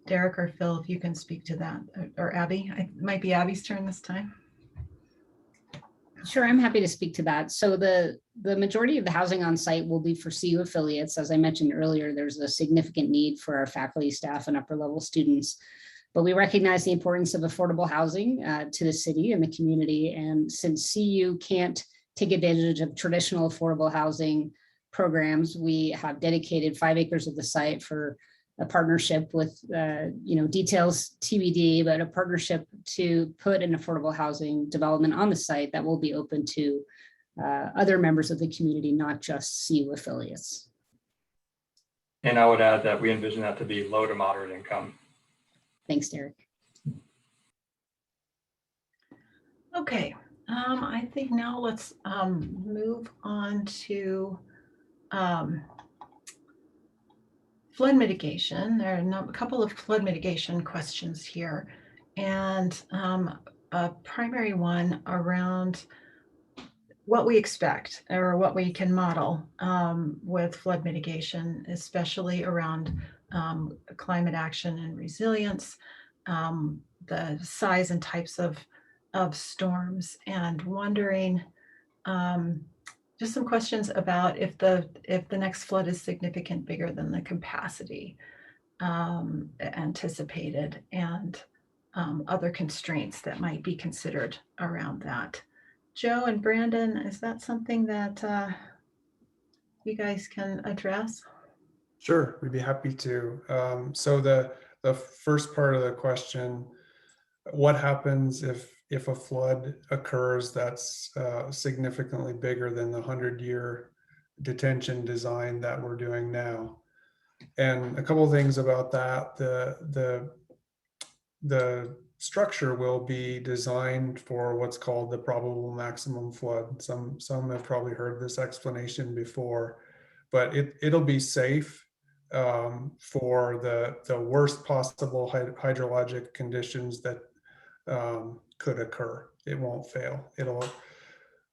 Derek or Phil, if you can speak to that, or Abby, it might be Abby's turn this time. Sure, I'm happy to speak to that. So the majority of the housing on site will be for CU affiliates. As I mentioned earlier, there's a significant need for our faculty, staff, and upper level students. But we recognize the importance of affordable housing to the city and the community. And since CU can't take advantage of traditional affordable housing programs, we have dedicated 5 acres of the site for a partnership with, details TBD, but a partnership to put an affordable housing development on the site that will be open to other members of the community, not just CU affiliates. And I would add that we envision that to be low to moderate income. Thanks, Derek. Okay, I think now let's move on to flood mitigation. There are a couple of flood mitigation questions here, and a primary one around what we expect or what we can model with flood mitigation, especially around climate action and resilience, the size and types of storms, and wondering just some questions about if the next flood is significant bigger than the capacity anticipated, and other constraints that might be considered around that. Joe and Brandon, is that something that you guys can address? Sure, we'd be happy to. So the first part of the question, what happens if a flood occurs that's significantly bigger than the 100-year detention design that we're doing now? And a couple of things about that. The structure will be designed for what's called the probable maximum flood. Some have probably heard this explanation before, but it'll be safe for the worst possible hydrologic conditions that could occur. It won't fail.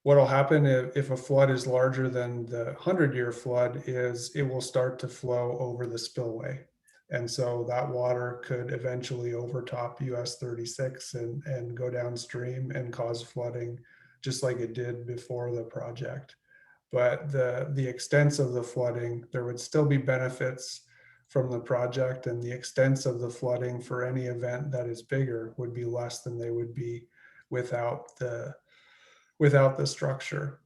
What'll happen if a flood is larger than the 100-year flood is it will start to flow over the spillway. And so that water could eventually overtop US 36 and go downstream and cause flooding, just like it did before the project. But the extent of the flooding, there would still be benefits from the project, and the extent of the flooding for any event that is bigger would be less than they would be without the structure.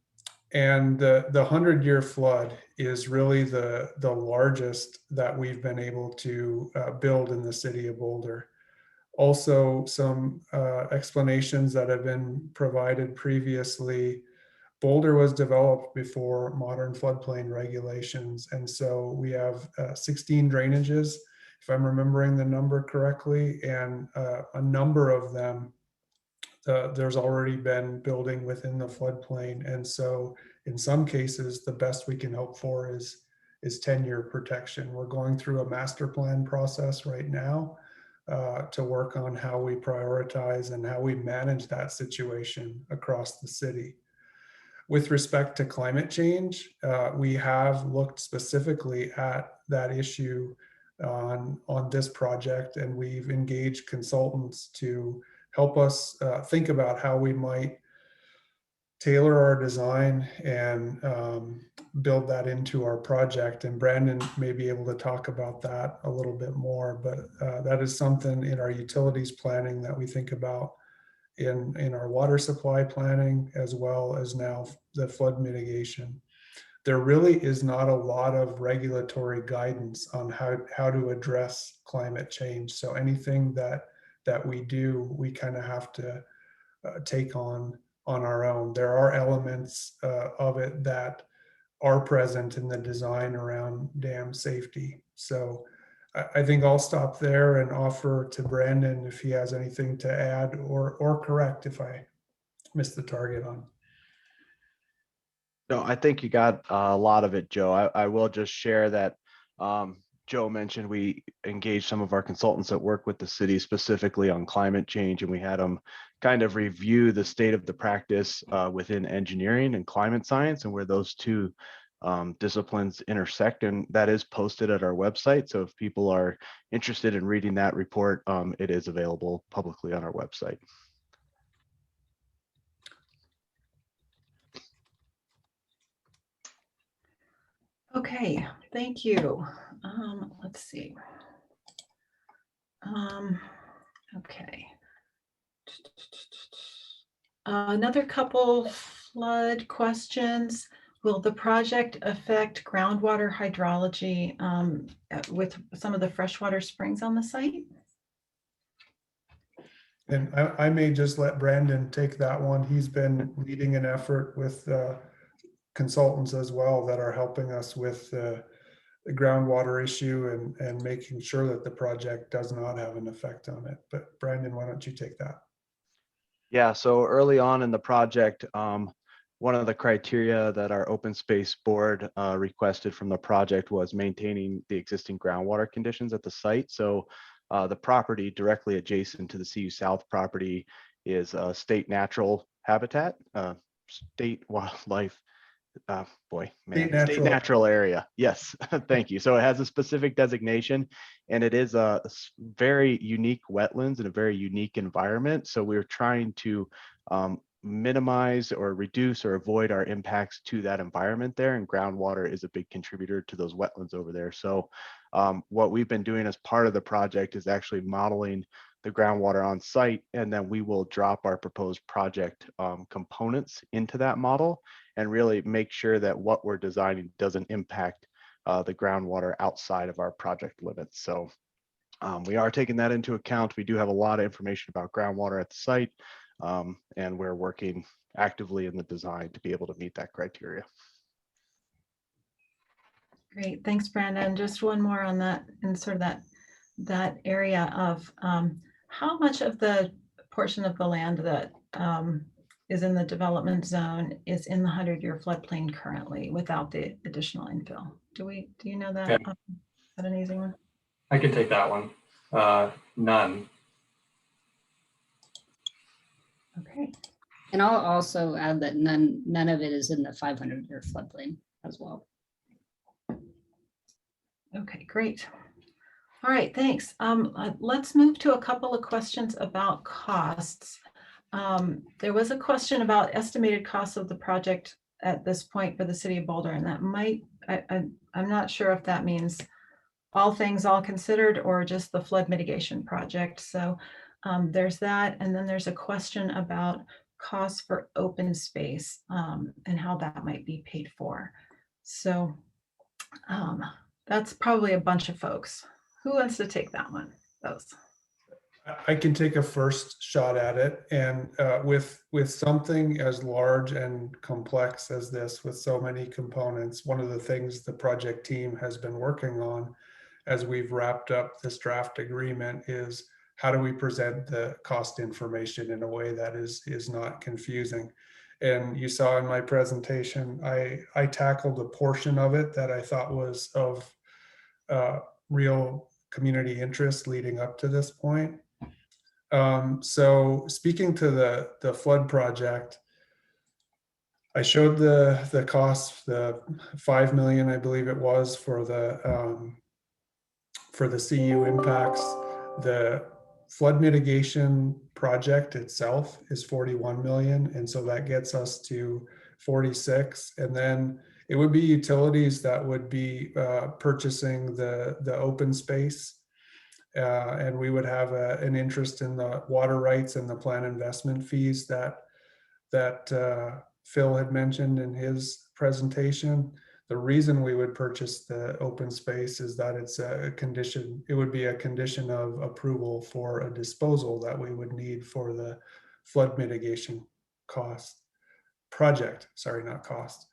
And the 100-year flood is really the largest that we've been able to build in the city of Boulder. Also, some explanations that have been provided previously. Boulder was developed before modern floodplain regulations. And so we have 16 drainages, if I'm remembering the number correctly, and a number of them, there's already been building within the floodplain. And so in some cases, the best we can hope for is 10-year protection. We're going through a master plan process right now to work on how we prioritize and how we manage that situation across the city. With respect to climate change, we have looked specifically at that issue on this project, and we've engaged consultants to help us think about how we might tailor our design and build that into our project. And Brandon may be able to talk about that a little bit more, but that is something in our utilities planning that we think about in our water supply planning, as well as now the flood mitigation. There really is not a lot of regulatory guidance on how to address climate change. So anything that we do, we kind of have to take on our own. There are elements of it that are present in the design around dam safety. So I think I'll stop there and offer to Brandon if he has anything to add or correct if I missed the target on. No, I think you got a lot of it, Joe. I will just share that Joe mentioned we engaged some of our consultants that work with the city specifically on climate change, and we had them kind of review the state of the practice within engineering and climate science and where those two disciplines intersect. And that is posted at our website. So if people are interested in reading that report, it is available publicly on our website. Okay, thank you. Let's see. Okay. Another couple flood questions. Will the project affect groundwater hydrology with some of the freshwater springs on the site? And I may just let Brandon take that one. He's been leading an effort with consultants as well that are helping us with the groundwater issue and making sure that the project does not have an effect on it. But Brandon, why don't you take that? Yeah, so early on in the project, one of the criteria that our open space board requested from the project was maintaining the existing groundwater conditions at the site. So the property directly adjacent to the CU South property is a state natural habitat, state wildlife, state natural area. Yes, thank you. So it has a specific designation, and it is a very unique wetlands and a very unique environment. So we're trying to minimize or reduce or avoid our impacts to that environment there, and groundwater is a big contributor to those wetlands over there. So what we've been doing as part of the project is actually modeling the groundwater on site, and then we will drop our proposed project components into that model and really make sure that what we're designing doesn't impact the groundwater outside of our project limits. So we are taking that into account. We do have a lot of information about groundwater at the site, and we're working actively in the design to be able to meet that criteria. Great, thanks, Brandon. Just one more on that, and sort of that area of how much of the portion of the land that is in the development zone is in the 100-year floodplain currently without the additional infill? Do you know that? Yeah. Is that an easy one? I can take that one. None. Okay. And I'll also add that none of it is in the 500-year floodplain as well. Okay, great. All right, thanks. Let's move to a couple of questions about costs. There was a question about estimated costs of the project at this point for the city of Boulder, and that might, I'm not sure if that means all things all considered or just the flood mitigation project. So there's that. And then there's a question about costs for open space and how that might be paid for. So that's probably a bunch of folks. Who wants to take that one? Those. I can take a first shot at it. And with something as large and complex as this, with so many components, one of the things the project team has been working on as we've wrapped up this draft agreement is how do we present the cost information in a way that is not confusing. And you saw in my presentation, I tackled a portion of it that I thought was of real community interest leading up to this point. So speaking to the flood project, I showed the cost, the 5 million, I believe it was, for the CU impacts. The flood mitigation project itself is 41 million, and so that gets us to 46. And then it would be utilities that would be purchasing the open space. And we would have an interest in the water rights and the plan investment fees that Phil had mentioned in his presentation. The reason we would purchase the open space is that it's a condition, it would be a condition of approval for a disposal that we would need for the flood mitigation project, sorry, not cost.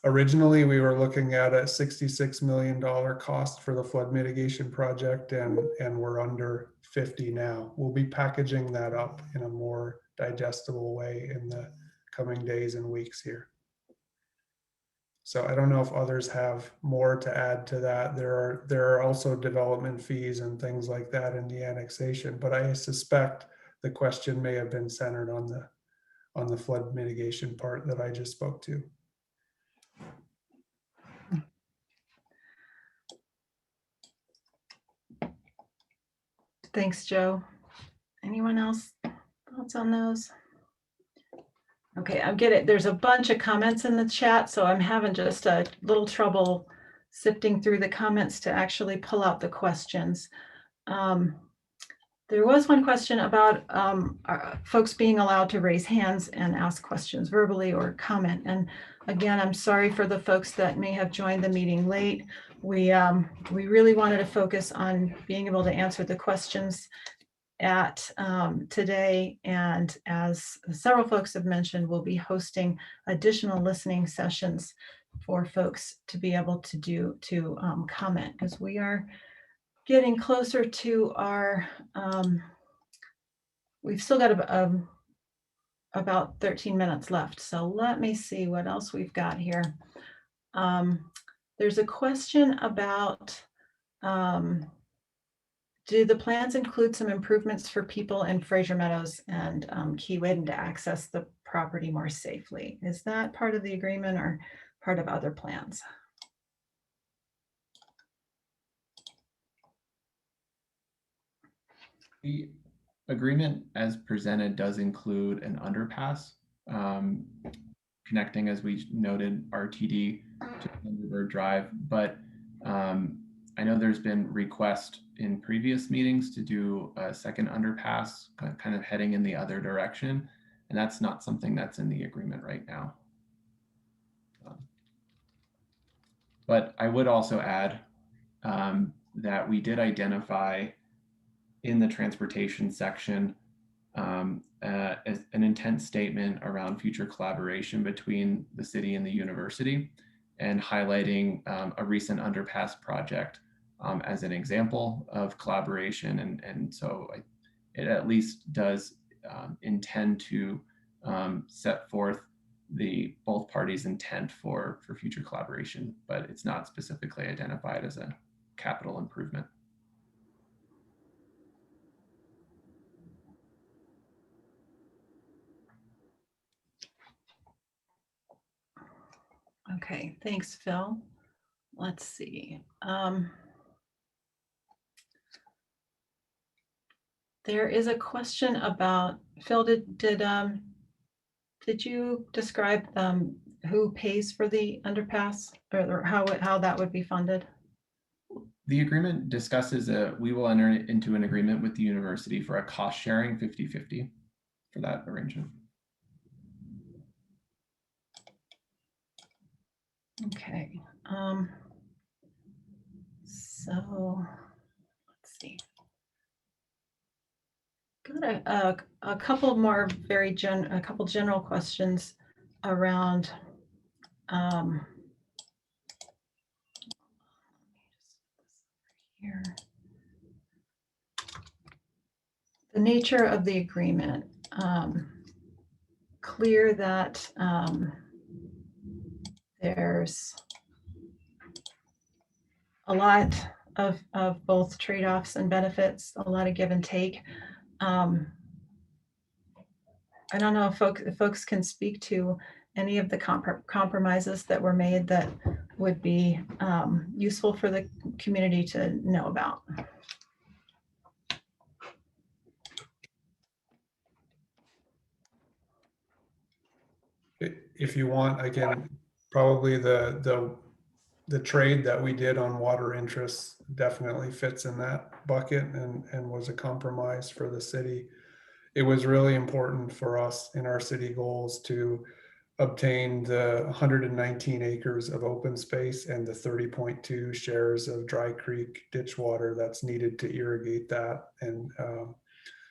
Originally, we were looking at a $66 million cost for the flood mitigation project, and we're under 50 now. We'll be packaging that up in a more digestible way in the coming days and weeks here. So I don't know if others have more to add to that. There are also development fees and things like that in the annexation, but I suspect the question may have been centered on the flood mitigation part that I just spoke to. Thanks, Joe. Anyone else thoughts on those? Okay, I get it. There's a bunch of comments in the chat, so I'm having just a little trouble sifting through the comments to actually pull out the questions. There was one question about folks being allowed to raise hands and ask questions verbally or comment. And again, I'm sorry for the folks that may have joined the meeting late. We really wanted to focus on being able to answer the questions at today. And as several folks have mentioned, we'll be hosting additional listening sessions for folks to be able to comment, because we are getting closer to our, we've still got about 13 minutes left. So let me see what else we've got here. There's a question about, do the plans include some improvements for people in Fraser Meadows and Key Wadden to access the property more safely? Is that part of the agreement or part of other plans? The agreement as presented does include an underpass connecting, as we noted, RTD to Thunderbird Drive, but I know there's been request in previous meetings to do a second underpass kind of heading in the other direction, and that's not something that's in the agreement right now. But I would also add that we did identify in the transportation section as an intent statement around future collaboration between the city and the university, and highlighting a recent underpass project as an example of collaboration. And so it at least does intend to set forth both parties' intent for future collaboration, but it's not specifically identified as a capital improvement. Okay, thanks, Phil. Let's see. There is a question about, Phil, did you describe who pays for the underpass, or how that would be funded? The agreement discusses we will enter into an agreement with the university for a cost sharing 50-50 for that arrangement. Okay. So let's see. Got a couple more a couple general questions around here. The nature of the agreement. Clear that there's a lot of both trade-offs and benefits, a lot of give and take. I don't know if folks can speak to any of the compromises that were made that would be useful for the community to know about. If you want, I can probably the trade that we did on water interests definitely fits in that bucket and was a compromise for the city. It was really important for us in our city goals to obtain the 119 acres of open space and the 30.2 shares of dry creek ditch water that's needed to irrigate that, and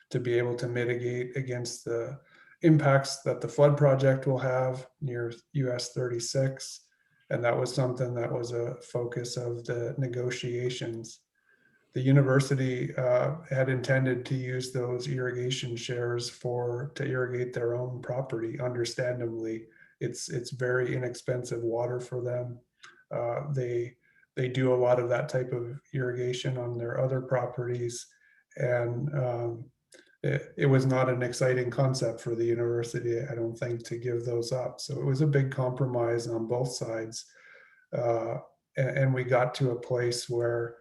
to be able to mitigate against the impacts that the flood project will have near US 36. And that was something that was a focus of the negotiations. The university had intended to use those irrigation shares to irrigate their own property. Understandably, it's very inexpensive water for them. They do a lot of that type of irrigation on their other properties, and it was not an exciting concept for the university, I don't think, to give those up. So it was a big compromise on both sides. And we got to a place where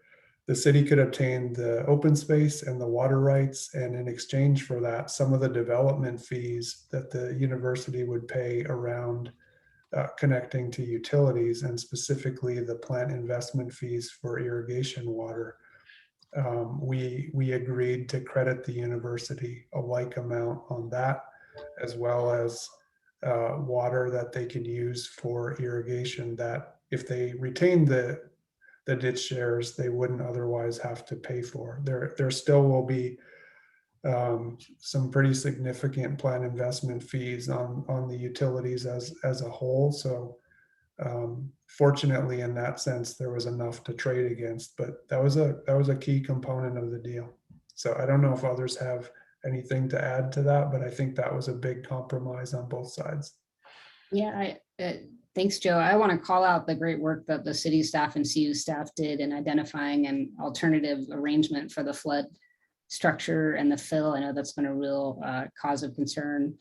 the city could obtain the open space and the water rights. And in exchange for that, some of the development fees that the university would pay around connecting to utilities, and specifically the plant investment fees for irrigation water, we agreed to credit the university a like amount on that, as well as water that they could use for irrigation, that if they retained the ditch shares, they wouldn't otherwise have to pay for. There still will be some pretty significant plant investment fees on the utilities as a whole. So fortunately, in that sense, there was enough to trade against, but that was a key component of the deal. So I don't know if others have anything to add to that, but I think that was a big compromise on both sides. Yeah, thanks, Joe. I want to call out the great work that the city staff and CU staff did in identifying an alternative arrangement for the flood structure and the fill. I know that's been a real cause of concern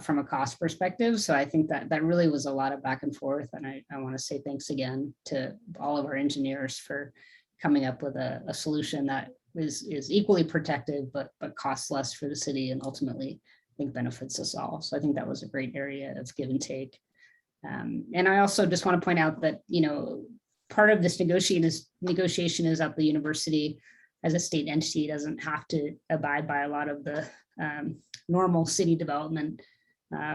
from a cost perspective. So I think that really was a lot of back and forth. And I want to say thanks again to all of our engineers for coming up with a solution that is equally protective, but costs less for the city, and ultimately I think benefits us all. So I think that was a great area of give and take. And I also just want to point out that, you know, part of this negotiation is that the university as a state entity doesn't have to abide by a lot of the normal city development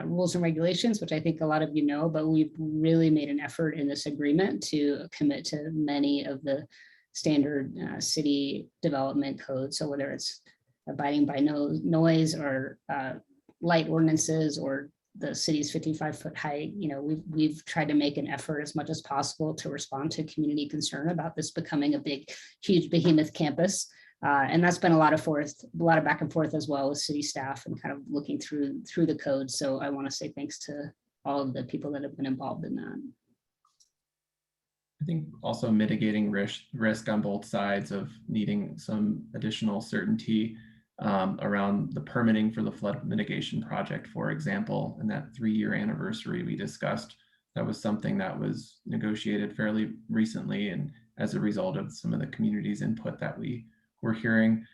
rules and regulations, which I think a lot of you know, but we've really made an effort in this agreement to commit to many of the standard city development codes. So whether it's abiding by noise or light ordinances or the city's 55-foot height, you know, we've tried to make an effort as much as possible to respond to community concern about this becoming a big, huge behemoth campus. And that's been a lot of back and forth as well with city staff and kind of looking through the code. So I want to say thanks to all of the people that have been involved in that. I think also mitigating risk on both sides of needing some additional certainty around the permitting for the flood mitigation project, for example, and that 3-year anniversary we discussed. That was something that was negotiated fairly recently, and as a result of some of the community's input that we were hearing,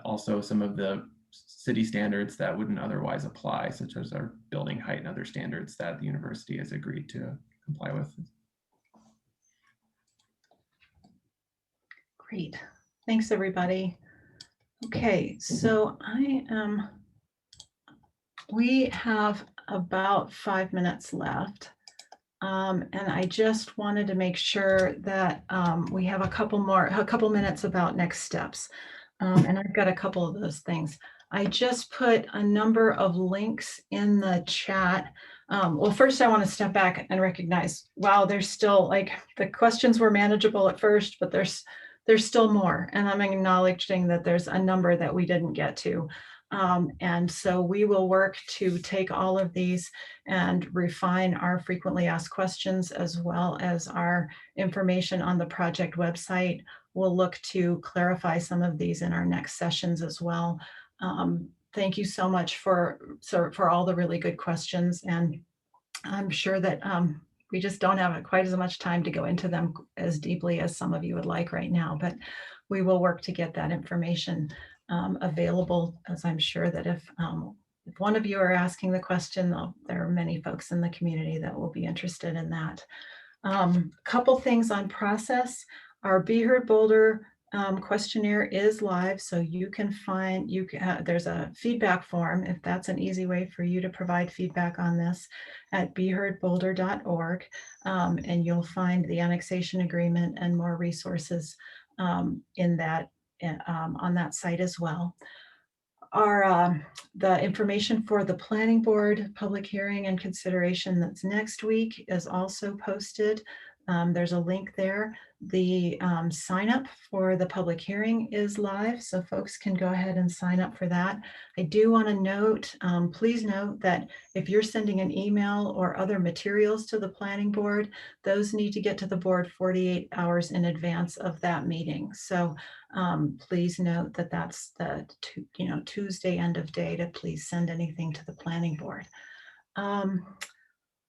also some of the city standards that wouldn't otherwise apply, such as our building height and other standards that the university has agreed to comply with. Great. Thanks, everybody. Okay, so we have about 5 minutes left. And I just wanted to make sure that we have a couple minutes about next steps. And I've got a couple of those things. I just put a number of links in the chat. Well, first I want to step back and recognize, wow, there's still, like, the questions were manageable at first, but there's still more. And I'm acknowledging that there's a number that we didn't get to. And so we will work to take all of these and refine our frequently asked questions, as well as our information on the project website. We'll look to clarify some of these in our next sessions as well. Thank you so much for all the really good questions. And I'm sure that we just don't have quite as much time to go into them as deeply as some of you would like right now, but we will work to get that information available, as I'm sure that if one of you are asking the question, there are many folks in the community that will be interested in that. Couple things on process. Our Be Heard Boulder questionnaire is live, so you can find, there's a feedback form, if that's an easy way for you to provide feedback on this, at beheardboulder.org, and you'll find the annexation agreement and more resources in that on that site as well. The information for the planning board public hearing and consideration that's next week is also posted. There's a link there. The sign up for the public hearing is live, so folks can go ahead and sign up for that. I do want to note, please note that if you're sending an email or other materials to the planning board, those need to get to the board 48 hours in advance of that meeting. So please note that that's the Tuesday end of day to please send anything to the planning board.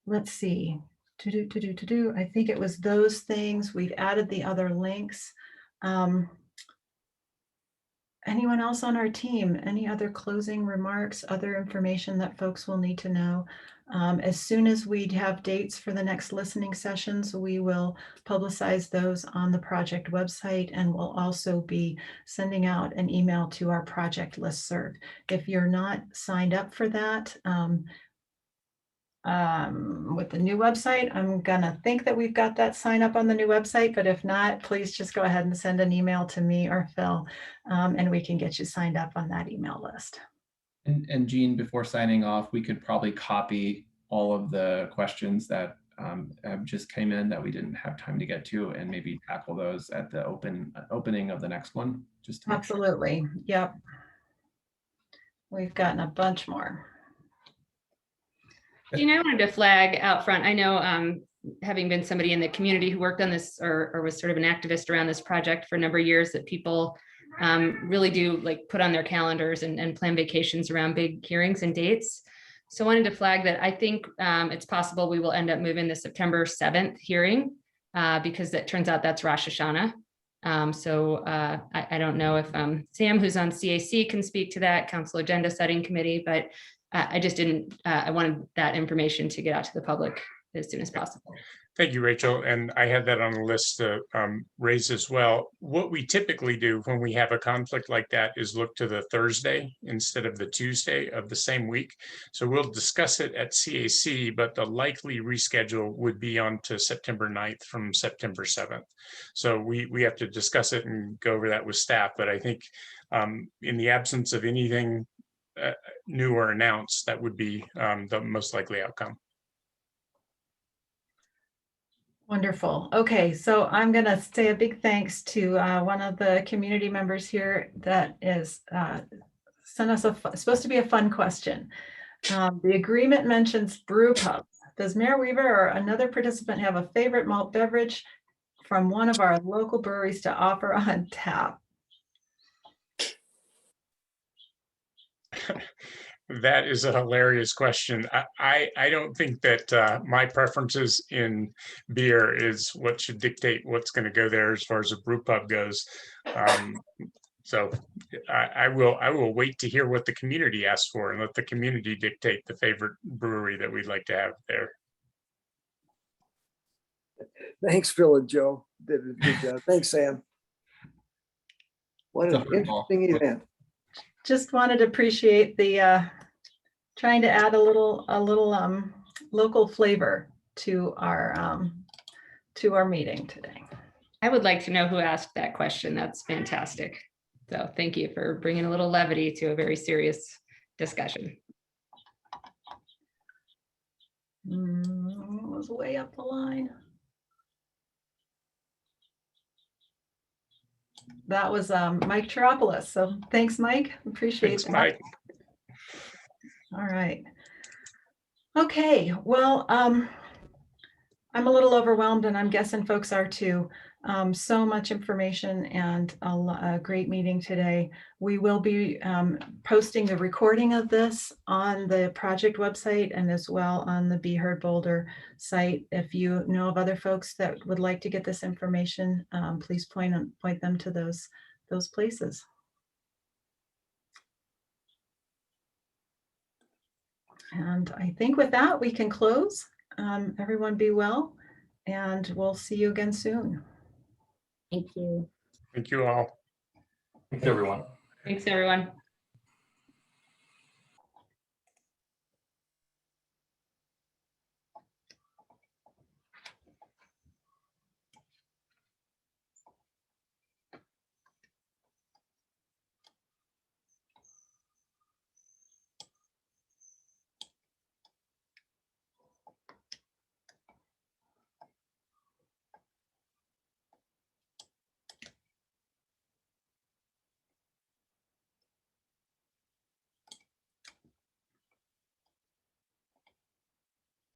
Let's see. I think it was those things. We've added the other links. Anyone else on our team? Any other closing remarks, other information that folks will need to know? As soon as we have dates for the next listening sessions, we will publicize those on the project website, and we'll also be sending out an email to our project listserv. If you're not signed up for that, with the new website, I'm gonna think that we've got that sign up on the new website, but if not, please just go ahead and send an email to me or Phil, and we can get you signed up on that email list. And Jean, before signing off, we could probably copy all of the questions that have just came in that we didn't have time to get to, and maybe tackle those at the opening of the next one. Just to make sure. Absolutely. Yep. We've gotten a bunch more. Jean, I wanted to flag out front. I know, having been somebody in the community who worked on this or was sort of an activist around this project for a number of years, that people really do like put on their calendars and plan vacations around big hearings and dates. So I wanted to flag that I think it's possible we will end up moving the September 7th hearing because it turns out that's Rosh Hashanah. I don't know if Sam, who's on CAC, can speak to that, Council Agenda Setting Committee, but I just didn't, I wanted that information to get out to the public as soon as possible. Thank you, Rachel. And I had that on the list to raise as well. What we typically do when we have a conflict like that is look to the Thursday instead of the Tuesday of the same week. So we'll discuss it at CAC, but the likely reschedule would be on to September 9th from September 7th. So we have to discuss it and go over that with staff. But I think in the absence of anything new or announced, that would be the most likely outcome. Wonderful. Okay, so I'm going to say a big thanks to one of the community members here that is sent us supposed to be a fun question. The agreement mentions brew pubs. Does Mayor Weaver or another participant have a favorite malt beverage from one of our local breweries to offer on tap? That is a hilarious question. I don't think that my preferences in beer is what should dictate what's going to go there as far as a brew pub goes. So I will wait to hear what the community asks for and let the community dictate the favorite brewery that we'd like to have there. Thanks, Phil and Joe. Did a good job. Thanks, Sam. What an interesting event. Just wanted to appreciate the trying to add a little local flavor to our meeting today. I would like to know who asked that question. That's fantastic. So thank you for bringing a little levity to a very serious discussion. It was way up the line. That was Mike Chiropoulos. So thanks, Mike. Appreciate Thanks, that. Mike. All right. Okay. Well, I'm a little overwhelmed, and I'm guessing folks are too. So much information and a great meeting today. We will be posting the recording of this on the project website and as well on the Be Heard Boulder site. If you know of other folks that would like to get this information, please point them to those places. And I think with that, we can close. Everyone be well, and we'll see you again soon. Thank you. Thank you all. Thanks, everyone. Thanks, everyone.